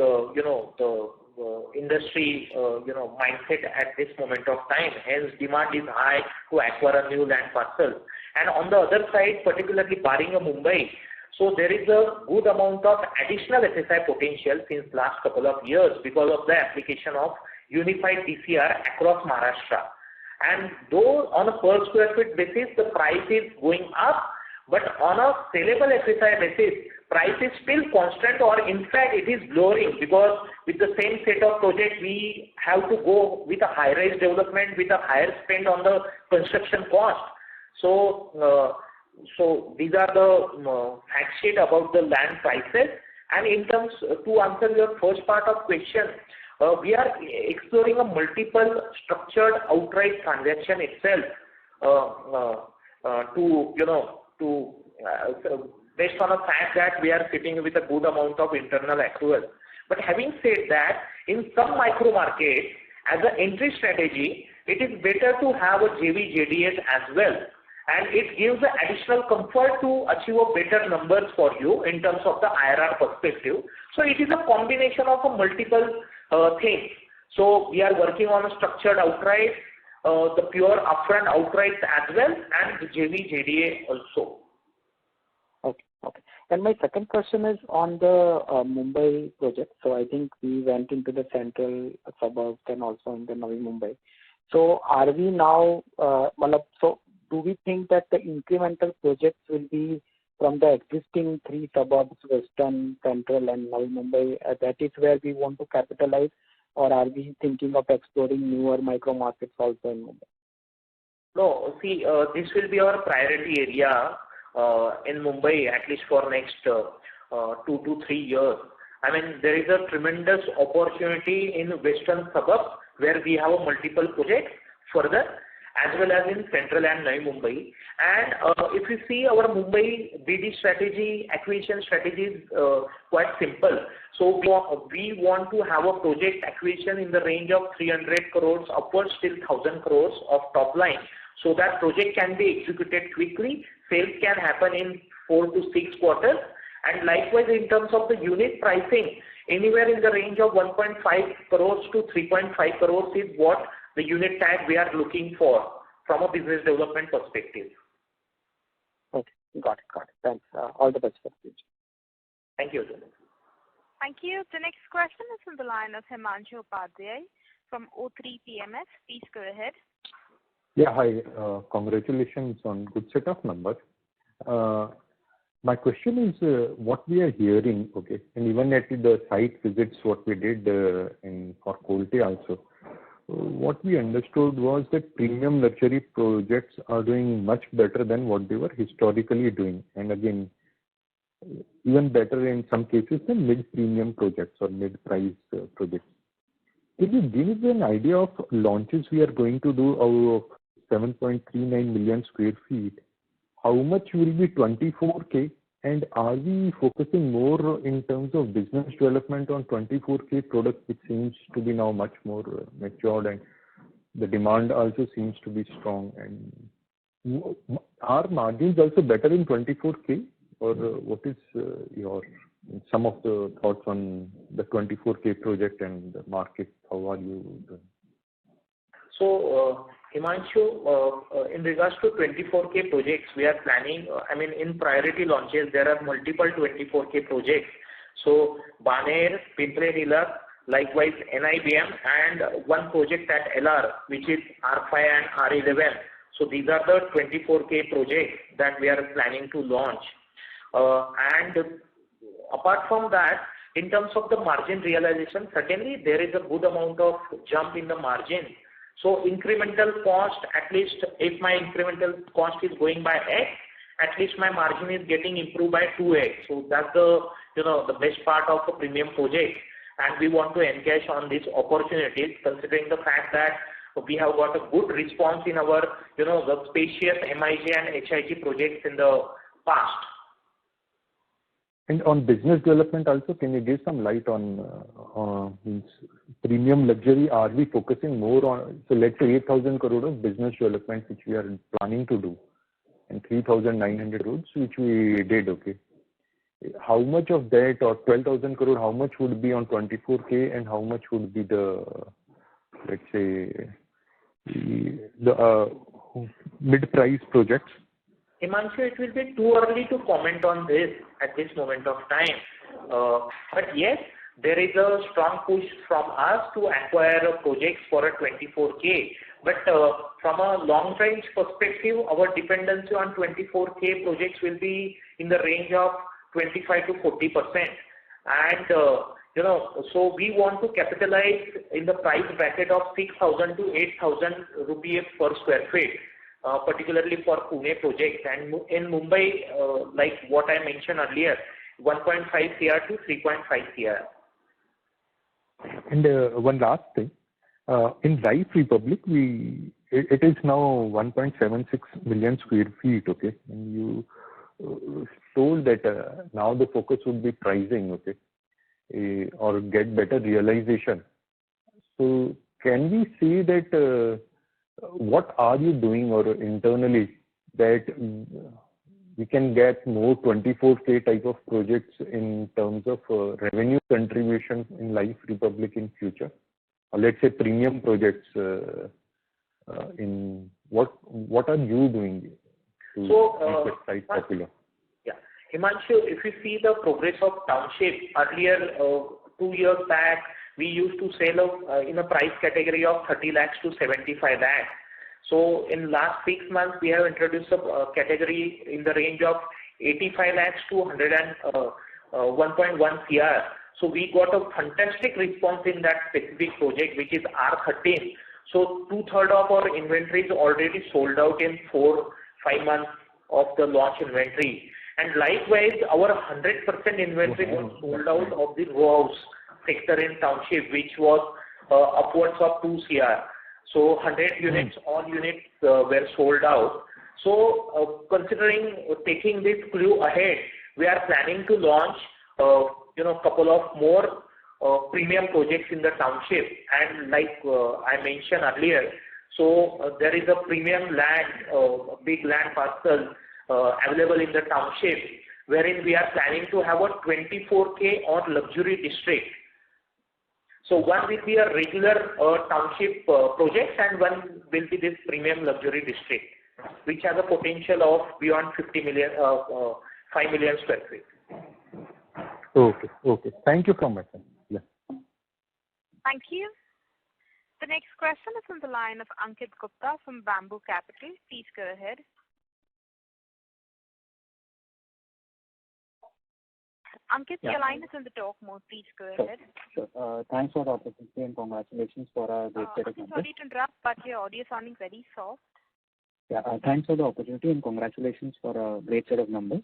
industry, mindset at this moment of time. Hence, demand is high to acquire a new land parcel. And on the other side, particularly barring a Mumbai, so there is a good amount of additional FSI potential since last couple of years because of the application of unified DCR across Maharashtra. And though on a per square feet basis, the price is going up, but on a sellable FSI basis, price is still constant, or in fact it is lowering, because with the same set of projects we have to go with a high-rise development with a higher spend on the construction cost. So these are the fact sheet about the land prices. And in terms, to answer your first part of question, we are exploring a multiple structured outright transaction itself based on the fact that we are sitting with a good amount of internal accrual. But having said that, in some micro markets, as an entry strategy, it is better to have a JV JDS as well. And it gives the additional comfort to achieve a better numbers for you in terms of the IRR perspective. So it is a combination of a multiple things. So we are working on a structured outright, the pure upfront outright as well, and the JV JDA also. Okay. And my second question is on the Mumbai project. So I think we went into the central suburbs and also in the Navi Mumbai. So are we now, do we think that the incremental projects will be from the existing three suburbs, Western, Central and Navi Mumbai? That is where we want to capitalize, or are we thinking of exploring newer micro markets also in Mumbai? No, see, this will be our priority area in Mumbai, at least for next 2 to 3 years. I mean, there is a tremendous opportunity in Western suburbs where we have multiple projects further, as well as in Central and Navi Mumbai. And if you see our Mumbai BD strategy, acquisition strategy is quite simple. So we want to have a project acquisition in the range of 300 crores upwards till 1,000 crores of top line, so that project can be executed quickly, sales can happen in 4 to 6 quarters. And likewise, in terms of the unit pricing, anywhere in the range of 1.5 crores to 3.5 crores is what the unit tag we are looking for from a business development perspective. Okay, got it. Thanks. All the best for the future. Thank you. Thank you. The next question is from the line of Himanshu Upadhyay from O3 PMS. Please go ahead. Yeah, hi. Congratulations on good set of numbers. My question is what we are hearing, okay, and even at the site visits, what we did for Kolte also, what we understood was that premium luxury projects are doing much better than what they were historically doing. And again, even better in some cases than mid-premium projects or mid-price projects. Can you give an idea of launches we are going to do out of 7.39 million square feet? How much will be 24K? And are we focusing more in terms of business development on 24K products, which seems to be now much more matured, and the demand also seems to be strong? And are margins also better in 24K? Or what is your some of the thoughts on the 24K project and the market? How are you doing? So, Himanshu, in regards to 24K projects, we are planning, in priority launches, there are multiple 24K projects. So, Baner, Pimpri-Hillock, likewise NIBM, and one project at LR, which is R5 and R11. So, these are the 24K projects that we are planning to launch. And apart from that, in terms of the margin realization, certainly there is a good amount of jump in the margin. So incremental cost, at least if my incremental cost is going by X, at least my margin is getting improved by 2X. So that's the best part of a premium project. And we want to encash on these opportunities, considering the fact that we have got a good response in our, the spacious MIG and HIG projects in the past. And on business development also, can you give some light on premium luxury? Are we focusing more on, so let's say 8,000 crore of business development, which we are planning to do, and 3,900 crores, which we did, okay? How much of that, or 12,000 crore, how much would be on 24K, and how much would be the, let's say, the mid-price projects? Himanshu, it will be too early to comment on this at this moment of time. But yes, there is a strong push from us to acquire projects for a 24K. But from a long-range perspective, our dependency on 24K projects will be in the range of 25 to 40%. And, so we want to capitalize in the price bracket of 6,000 to 8,000 rupees per square feet. Particularly for Pune projects, and in Mumbai, like what I mentioned earlier, 1.5 CR to 3.5 CR. And one last thing, in Life Republic, it is now 1.76 million square feet, okay? And you told that now the focus would be pricing, okay, or get better realization. So can we say that what are you doing or internally that we can get more 24K type of projects in terms of revenue contribution in Life Republic in future? Or let's say premium projects, in what are you doing to make the site popular? Yeah, Himanshu, if you see the progress of Township, earlier 2 years back, we used to sell in a price category of 30 lakhs to 75 lakhs. So in last 6 months, we have introduced a category in the range of 85 lakhs to 1.1 CR. So we got a fantastic response in that specific project, which is R13. So 2/3 of our inventory is already sold out in 4-5 months of the launch inventory. And likewise, our 100% inventory was sold out of the row house sector in Township, which was upwards of 2 CR. So 100 units, all units were sold out. So considering taking this clue ahead, we are planning to launch, couple of more premium projects in the Township. And like I mentioned earlier, so there is a premium land, big land parcel available in the Township, wherein we are planning to have a 24K on luxury district. So one will be a regular Township project, and one will be this premium luxury district, which has a potential of beyond 5 million square feet. Okay. Thank you so much. Yeah. Thank you. The next question is on the line of Ankit Gupta from Bamboo Capital. Please go ahead. Ankit, your line is in the talk mode. Please go ahead. Sure. Thanks for the opportunity and congratulations for a great set of numbers. Sorry to interrupt, but your audio is sounding very soft. Yeah, thanks for the opportunity and congratulations for a great set of numbers.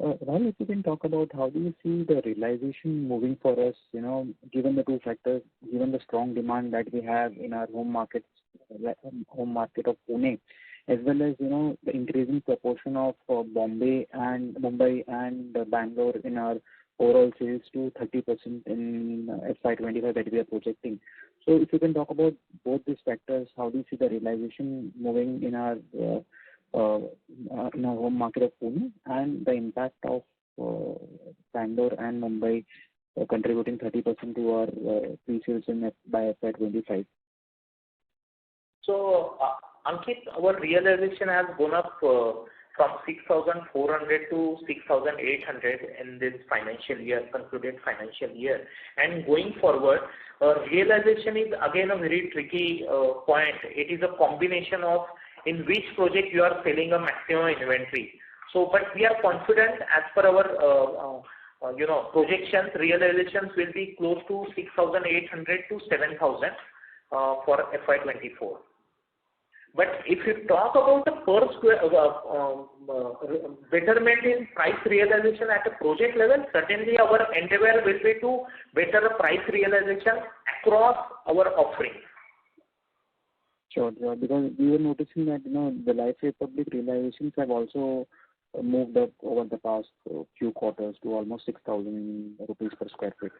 Rahul, if you can talk about how do you see the realization moving for us, given the two factors, given the strong demand that we have in our home market of Pune, as well as, the increasing proportion of Mumbai and Bangalore in our overall sales to 30% in FY25 that we are projecting. So if you can talk about both these factors, how do you see the realization moving in our home market of Pune and the impact of Bangalore and Mumbai contributing 30% to our pre-sales by FY25? So, Ankit, our realization has gone up from 6,400 to 6,800 in this concluded financial year. And going forward, realization is again a very tricky point. It is a combination of in which project you are selling a maximum inventory. So, but we are confident as per our projections, realizations will be close to 6,800 to 7,000 for FY24. But if you talk about the per square betterment in price realization at a project level, certainly our endeavor will be to better price realization across our offerings. Sure, because we were noticing that the Life Republic realizations have also moved up over the past few quarters to almost 6,000 rupees per square feet.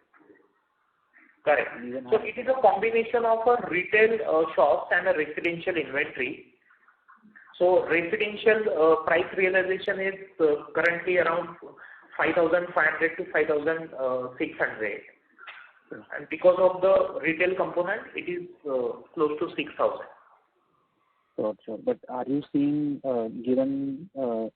Correct. So it is a combination of a retail shops and a residential inventory. So residential price realization is currently around 5,500 to 5,600. And because of the retail component, it is close to 6,000. Sure. But are you seeing, given the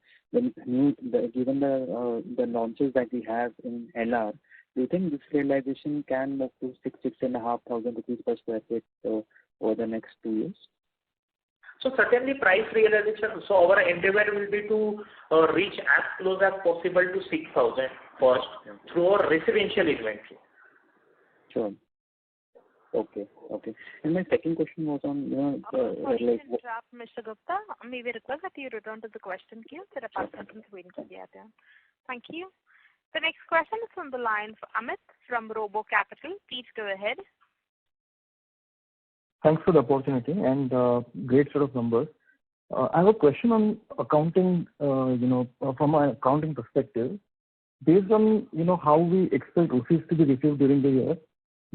launches that we have in LR, do you think this realization can move to 6,500 rupees per square feet over the next 2 years? So certainly price realization. So our endeavor will be to reach as close as possible to 6,000 first through our residential inventory. Sure. Okay. And my second question was on, sorry to interrupt, Mr. Gupta. May we request that you return to the question queue? There are participants waiting to be added. Thank you. The next question is from the line of Amit from Robo Capital. Please go ahead. Thanks for the opportunity and great set of numbers. I have a question on accounting, from an accounting perspective. Based on, how we expect receipts to be received during the year,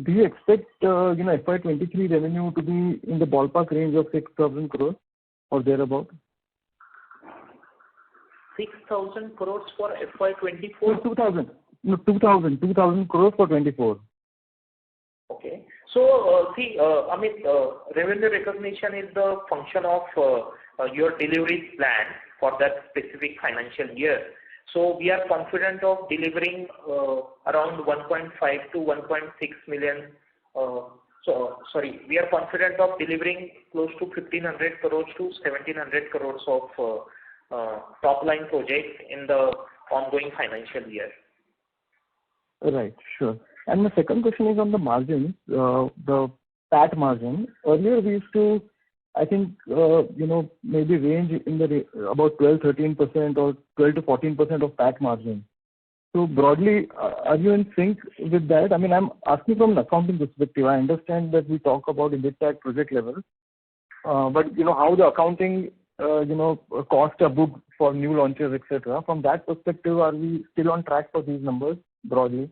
do you expect, FY23 revenue to be in the ballpark range of 6,000 crores or thereabout? 6,000 crores for FY24? 2,000 crores for 24. Okay. So, Amit, revenue recognition is the function of your delivery plan for that specific financial year. So, we are confident of delivering around 1.5 to 1.6 million. We are confident of delivering close to 1,500 crores to 1,700 crores of top line projects in the ongoing financial year. Right, sure. And my second question is on the margins, the PAT margin. Earlier we used to, I think, maybe range in the about 12-13% or 12 to 14% of PAT margin. So broadly, are you in sync with that? I mean, I'm asking from an accounting perspective. I understand that we talk about EBITDA at project level, but how the accounting, costs are booked for new launches, etc. From that perspective, are we still on track for these numbers broadly?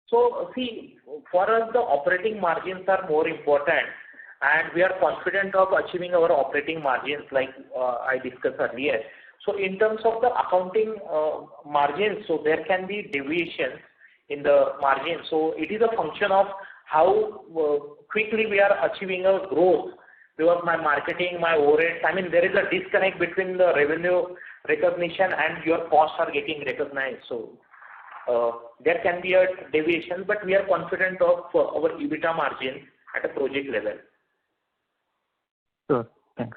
So, see, for us, the operating margins are more important, and we are confident of achieving our operating margins like I discussed earlier. So, in terms of the accounting margins, so there can be deviations in the margin. So, it is a function of how quickly we are achieving a growth. Because my marketing, my overheads, I mean, there is a disconnect between the revenue recognition and your costs are getting recognized. So, there can be a deviation, but we are confident of our EBITDA margin at a project level. Sure. Thanks.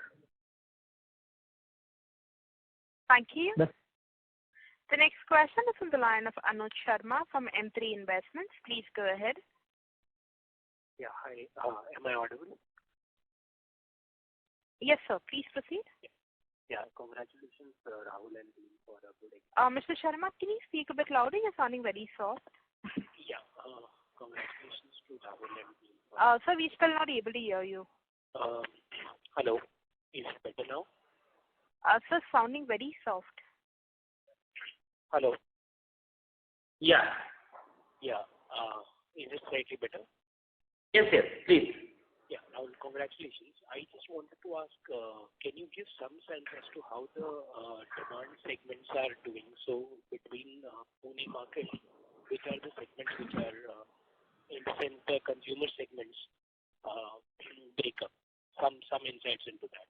Thank you. The next question is from the line of Anuj Sharma from M3 Investments. Please go ahead. Yeah, hi. Am I audible? Yes, sir. Please proceed. Yeah, congratulations, Rahul and team for a good Mr. Sharma, can you speak a bit louder? You're sounding very soft. Yeah, congratulations to Rahul and team. Sir, we're still not able to hear you. Hello, is it better now? Sir, sounding very soft. Hello. Yeah. Yeah. Is it slightly better? Yes, please. Yeah, Rahul, congratulations. I just wanted to ask, can you give some sense as to how the demand segments are doing? So between Pune market, which are the segments which are in the consumer segments breakup? Some insights into that.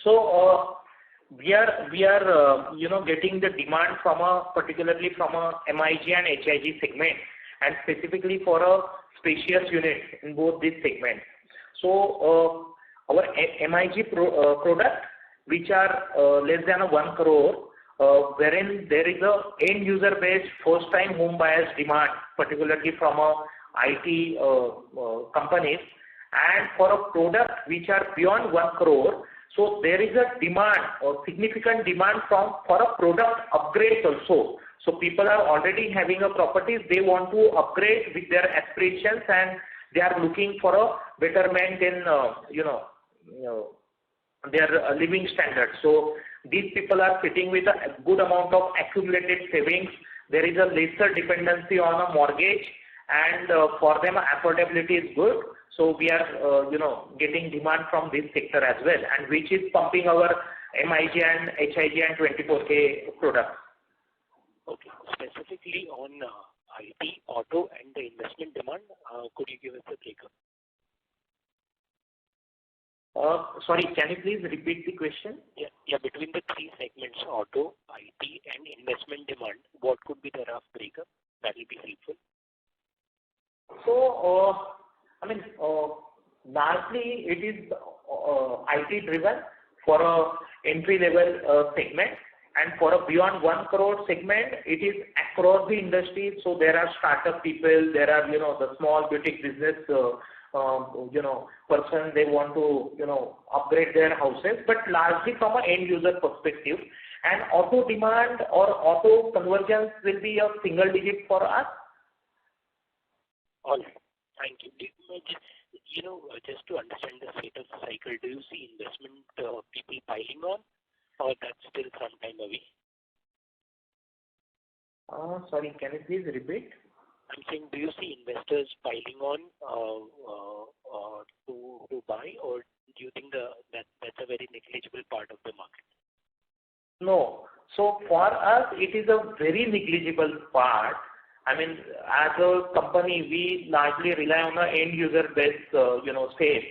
So we are getting the demand particularly from a MIG and HIG segment, and specifically for a spacious unit in both these segments. So our MIG product, which are less than 1 crore, wherein there is a end user based first time home buyers demand, particularly from IT companies, and for a product which are beyond 1 crore. So there is a demand or significant demand for a product upgrade also. So people are already having a properties, they want to upgrade with their aspirations, and they are looking for a betterment in their living standards. So these people are sitting with a good amount of accumulated savings. There is a lesser dependency on a mortgage, and for them affordability is good. So we are getting demand from this sector as well, and which is pumping our MIG and HIG and 24K products. Okay. Specifically on IT, auto, and the investment demand, could you give us a breakup? Sorry, can you please repeat the question? Yeah. Between the three segments, auto, IT, and investment demand, what could be the rough breakup? That will be helpful. So, largely it is IT driven for a entry level segment, and for a beyond 1 crore segment, it is across the industry. So there are startup people, there are the small boutique business person, they want to upgrade their houses, but largely from an end user perspective. And auto demand or auto convergence will be a single digit for us. All right. Thank you. Just to understand the state of the cycle, do you see investment people piling on, or that's still some time away? Sorry, can you please repeat? I'm saying, do you see investors piling on to buy, or do you think that's a very negligible part of the market? No. So for us, it is a very negligible part. As a company, we largely rely on the end user based, sales,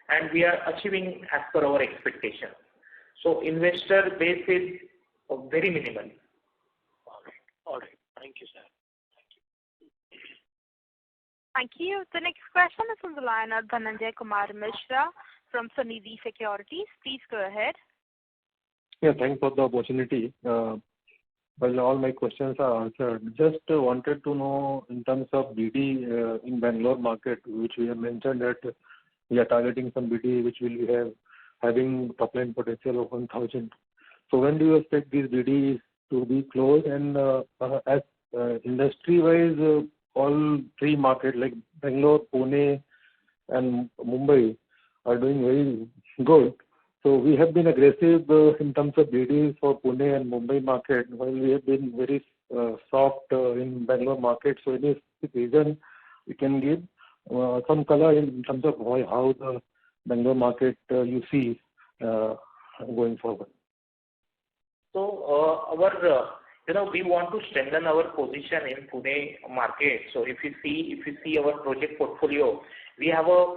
and we are achieving as per our expectations. So investor base is very minimal. All right. Thank you, sir. Thank you. The next question is from the line of Dhananjay Kumar Mishra from Sunidhi Securities. Please go ahead. Yeah, thanks for the opportunity. Well, all my questions are answered. Just wanted to know in terms of BD in Bangalore market, which we have mentioned that we are targeting some BD which will be having top line potential of 1,000. So when do you expect these BD to be closed? And as industry-wise, all three markets like Bangalore, Pune, and Mumbai are doing very good. So we have been aggressive in terms of BD for Pune and Mumbai market, while we have been very soft in Bangalore market. So any reason we can give some color in terms of how the Bangalore market you see going forward? So we want to strengthen our position in Pune market. So if you see our project portfolio, we have a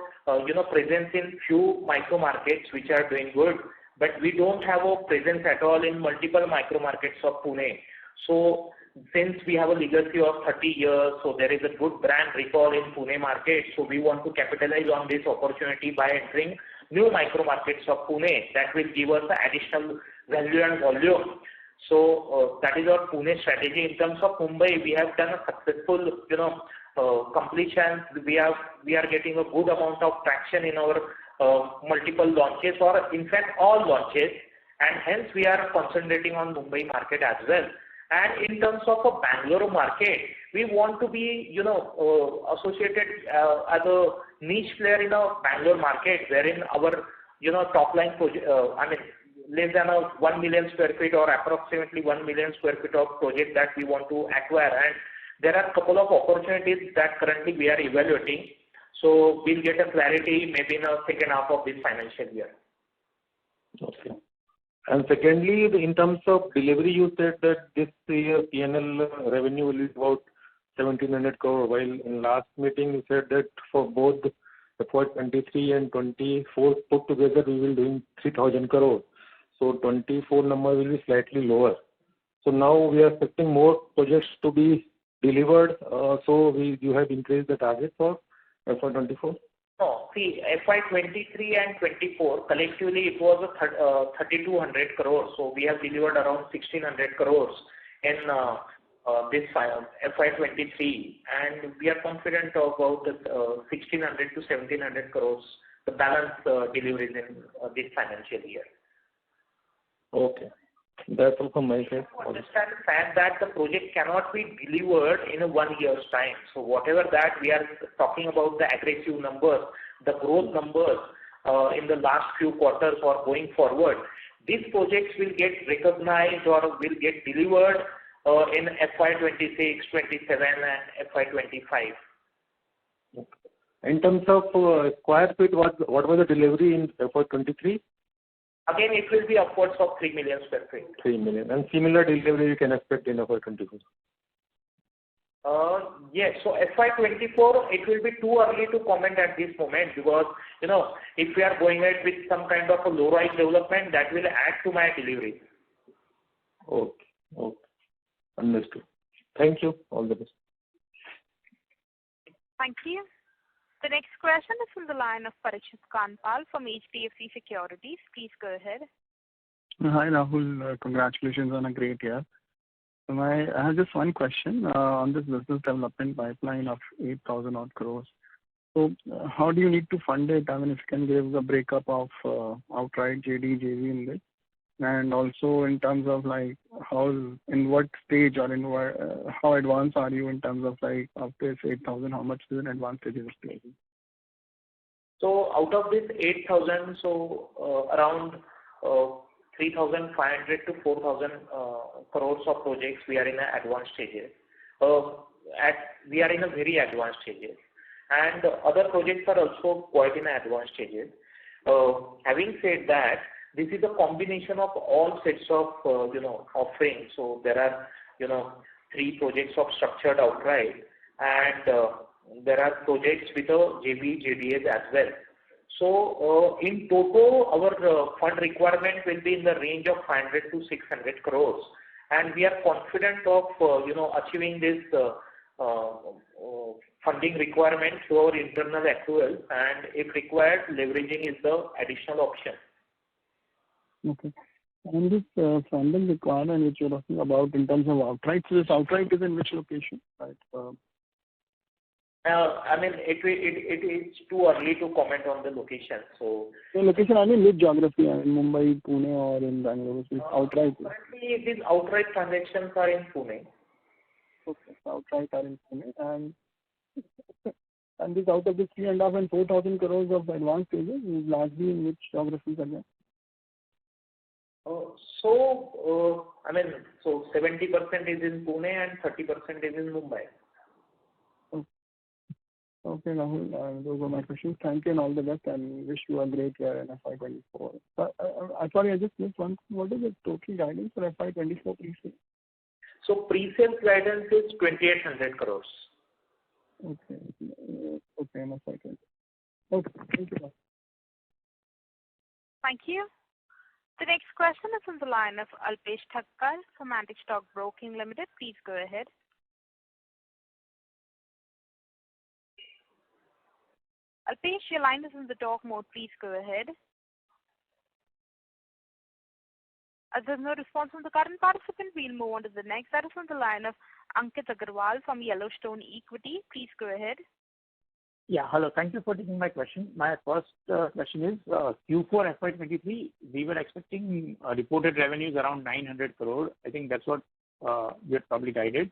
presence in few micro markets which are doing good, but we don't have a presence at all in multiple micro markets of Pune. So since we have a legacy of 30 years, so there is a good brand recall in Pune market. So we want to capitalize on this opportunity by entering new micro markets of Pune that will give us additional value and volume. So that is our Pune strategy. In terms of Mumbai, we have done a successful completion. We are getting a good amount of traction in our multiple launches, or in fact all launches. and hence we are concentrating on Mumbai market as well. And in terms of a Bangalore market, we want to be, associated as a niche player in a Bangalore market, wherein our, top line project, less than 1 million square feet or approximately 1 million square feet of project that we want to acquire. And there are a couple of opportunities that currently we are evaluating. So we'll get a clarity maybe in the second half of this financial year. Okay. And secondly, in terms of delivery, you said that this year PNL revenue will be about 1,700 crore, while in last meeting you said that for both FY23 and 24 put together we will doing 3,000 crore. So 24 number will be slightly lower. So now we are expecting more projects to be delivered. So you have increased the target for FY24? No, see, FY23 and 24 collectively it was a 3,200 crores. So we have delivered around 1,600 crores in this FY23, and we are confident about the 1,600 to 1,700 crores, the balance deliveries in this financial year. Okay. That's all from my side. Understand the fact that the project cannot be delivered in a 1 year's time. So whatever that we are talking about, the aggressive numbers, the growth numbers in the last few quarters or going forward, these projects will get recognized or will get delivered in FY26, 27 and FY25. Okay. In terms of square feet, what was the delivery in FY23? Again, it will be upwards of 3 million square feet. 3 million. And similar delivery you can expect in FY24? Yes. So FY24, it will be too early to comment at this moment because, if we are going ahead with some kind of a low-rise development, that will add to my delivery. Okay. Okay. Understood. Thank you. All the best. Thank you. The next question is from the line of Parikshit Kandpal from HDFC Securities. Please go ahead. Hi, Rahul. Congratulations on a great year. So I have just one question on this business development pipeline of 8,000 odd crores. So how do you need to fund it? I mean, if you can give the breakup of outright JD, JV in this, and also in terms of like in what stage or how advanced are you in terms of like of this 8,000, how much is in advanced stages of closing? So out of this 8,000, around 3,500 to 4,000 crores of projects we are in advanced stages. We are in a very advanced stages, and other projects are also quite in advanced stages. Having said that, this is a combination of all sets of offerings. So there are 3 projects of structured outright, and there are projects with a JV, JDAs as well. So in total, our fund requirement will be in the range of 500 to 600 crores, and we are confident of achieving this funding requirement through our internal accrual, and if required, leveraging is the additional option. Okay. And this funding requirement which you're talking about in terms of outright, so this outright is in which location? Right. I mean, it is too early to comment on the location. So location, I mean, which geography? I mean, Mumbai, Pune, or in Bangalore? Outright. Currently, these outright transactions are in Pune. Okay, outright are in Pune, and this out of the 3.5 and 4,000 crores of advanced stages is largely in which geographies again? So 70% is in Pune and 30% is in Mumbai. Okay, Rahul, those are my questions. Thank you and all the best, and wish you a great year in FY24. Sorry, I just missed one. What is the total guidance for FY24 pre-sale? So pre-sale guidance is 2,800 crores. Okay, FY24. Okay, thank you. Thank you. The next question is on the line of Alpesh Thakkar from Antique Stock Broking Limited. Please go ahead. Alpesh, your line is in the talk mode. Please go ahead. As there's no response from the current participant, we'll move on to the next. That is on the line of Ankit Agarwal from Yellowstone Equity. Please go ahead. Yeah, hello. Thank you for taking my question. My first question is Q4 FY23, we were expecting reported revenues around 900 crore. I think that's what we had probably guided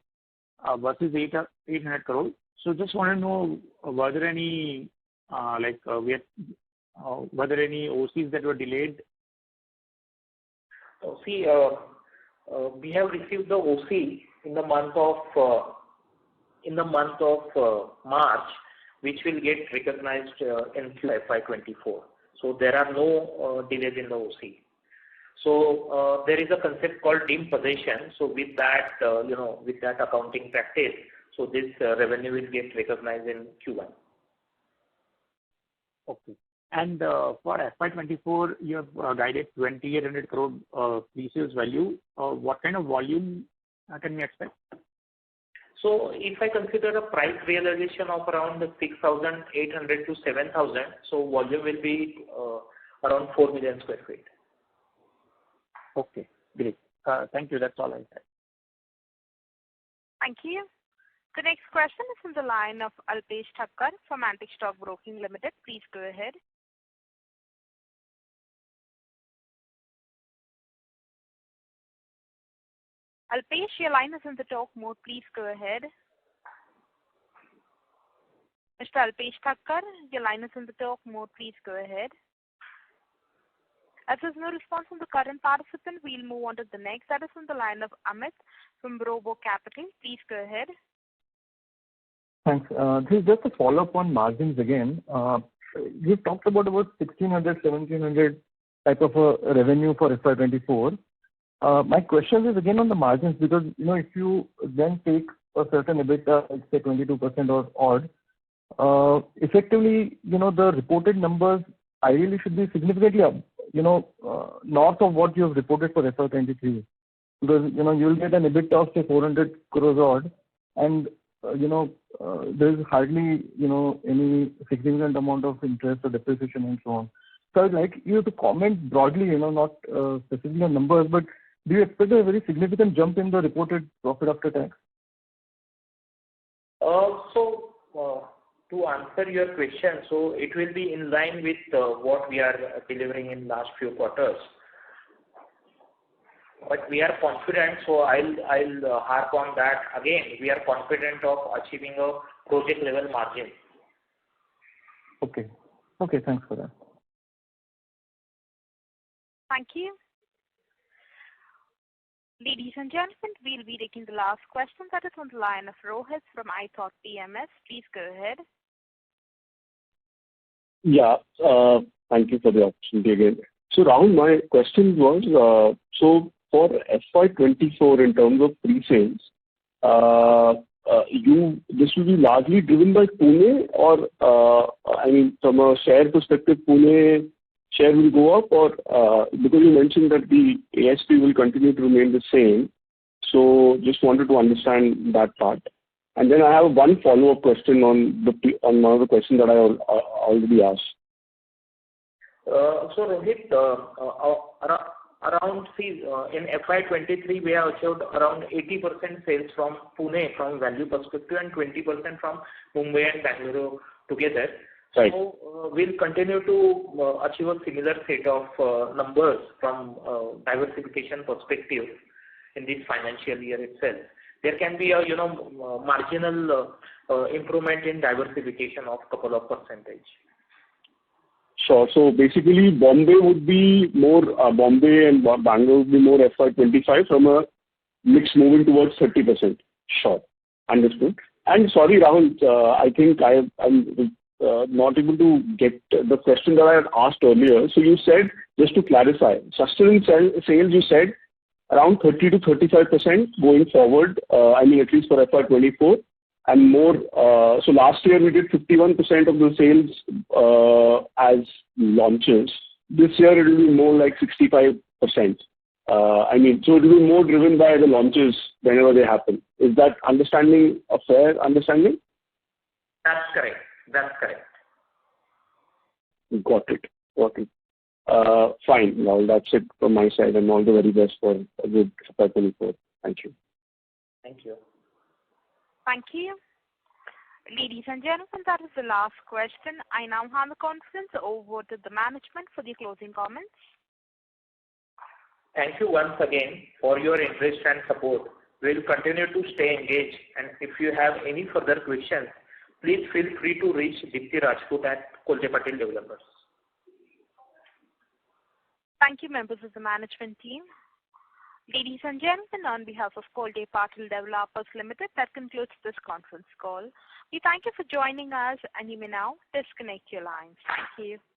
versus 800 crore. So just want to know, were there any were there any OCs that were delayed? See, we have received the OC in the month of March, which will get recognized in FY24. So there are no delays in the OC. So there is a concept called deemed possession. So with that, with that accounting practice, so this revenue will get recognized in Q1. Okay. And for FY24, you have guided 2,800 crore pre-sales value. What kind of volume can we expect? So if I consider a price realization of around 6,800 to 7,000, so volume will be around 4 million square feet. Okay, great. Thank you. That's all I had. Thank you. The next question is from the line of Alpesh Thakkar from Antique Stock Broking Limited. Please go ahead. Alpesh, your line is in the talk mode. Please go ahead. Mr. Alpesh Thakkar, your line is in the talk mode. Please go ahead. As there's no response from the current participant, we'll move on to the next. That is from the line of Amit from Robo Capital. Please go ahead. Thanks. This is just a follow-up on margins again. You've talked about 1,600, 1,700 type of a revenue for FY24. My question is again on the margins, because if you then take a certain EBITDA, let's say 22% or odd, effectively the reported numbers ideally should be significantly up, north of what you have reported for FY23, because you'll get an EBITDA of say 400 crores odd, and there's hardly any significant amount of interest or depreciation and so on. So I'd like you to comment broadly, not specifically on numbers, but do you expect a very significant jump in the reported profit after tax? To answer your question, so it will be in line with what we are delivering in last few quarters. But we are confident, so I'll harp on that again. We are confident of achieving a project level margin. Okay. Okay, thanks for that. Thank you. Ladies and gentlemen, we'll be taking the last question. That is on the line of Rohit from iThought PMS. Please go ahead. Yeah, thank you for the opportunity again. So Rahul, my question was, so for FY24 in terms of pre-sales, this will be largely driven by Pune, or from a share perspective, Pune share will go up, or because you mentioned that the ASP will continue to remain the same, so just wanted to understand that part. And then I have one follow-up question on one of the questions that I already asked. So Rohit, in FY23 we have achieved around 80% sales from Pune from value perspective and 20% from Mumbai and Bangalore together. Right. So we'll continue to achieve a similar set of numbers from diversification perspective in this financial year itself. There can be a marginal improvement in diversification of couple of percentage. Sure. So basically, Bombay would be more Bombay and Bangalore would be more FY25 from a mix moving towards 30%. Sure, understood. And sorry, Rahul, I think I'm not able to get the question that I had asked earlier. So you said, just to clarify, sustenance sales, you said around 30 to 35% going forward, at least for FY24, and more. So last year we did 51% of the sales as launches. This year it will be more like 65%. So it will be more driven by the launches whenever they happen. Is that understanding a fair understanding? That's correct. That's correct. Got it. Fine. Well, that's it from my side, and all the very best for a good FY24. Thank you. Thank you. Thank you. Ladies and gentlemen, that is the last question. I now hand the conference over to the management for the closing comments. Thank you once again for your interest and support. We'll continue to stay engaged, and if you have any further questions, please feel free to reach Dipti Rajput at Kolte Patil Developers. Thank you, members of the management team. Ladies and gentlemen, on behalf of Kolte Patil Developers Limited, that concludes this conference call. We thank you for joining us, and you may now disconnect your lines. Thank you.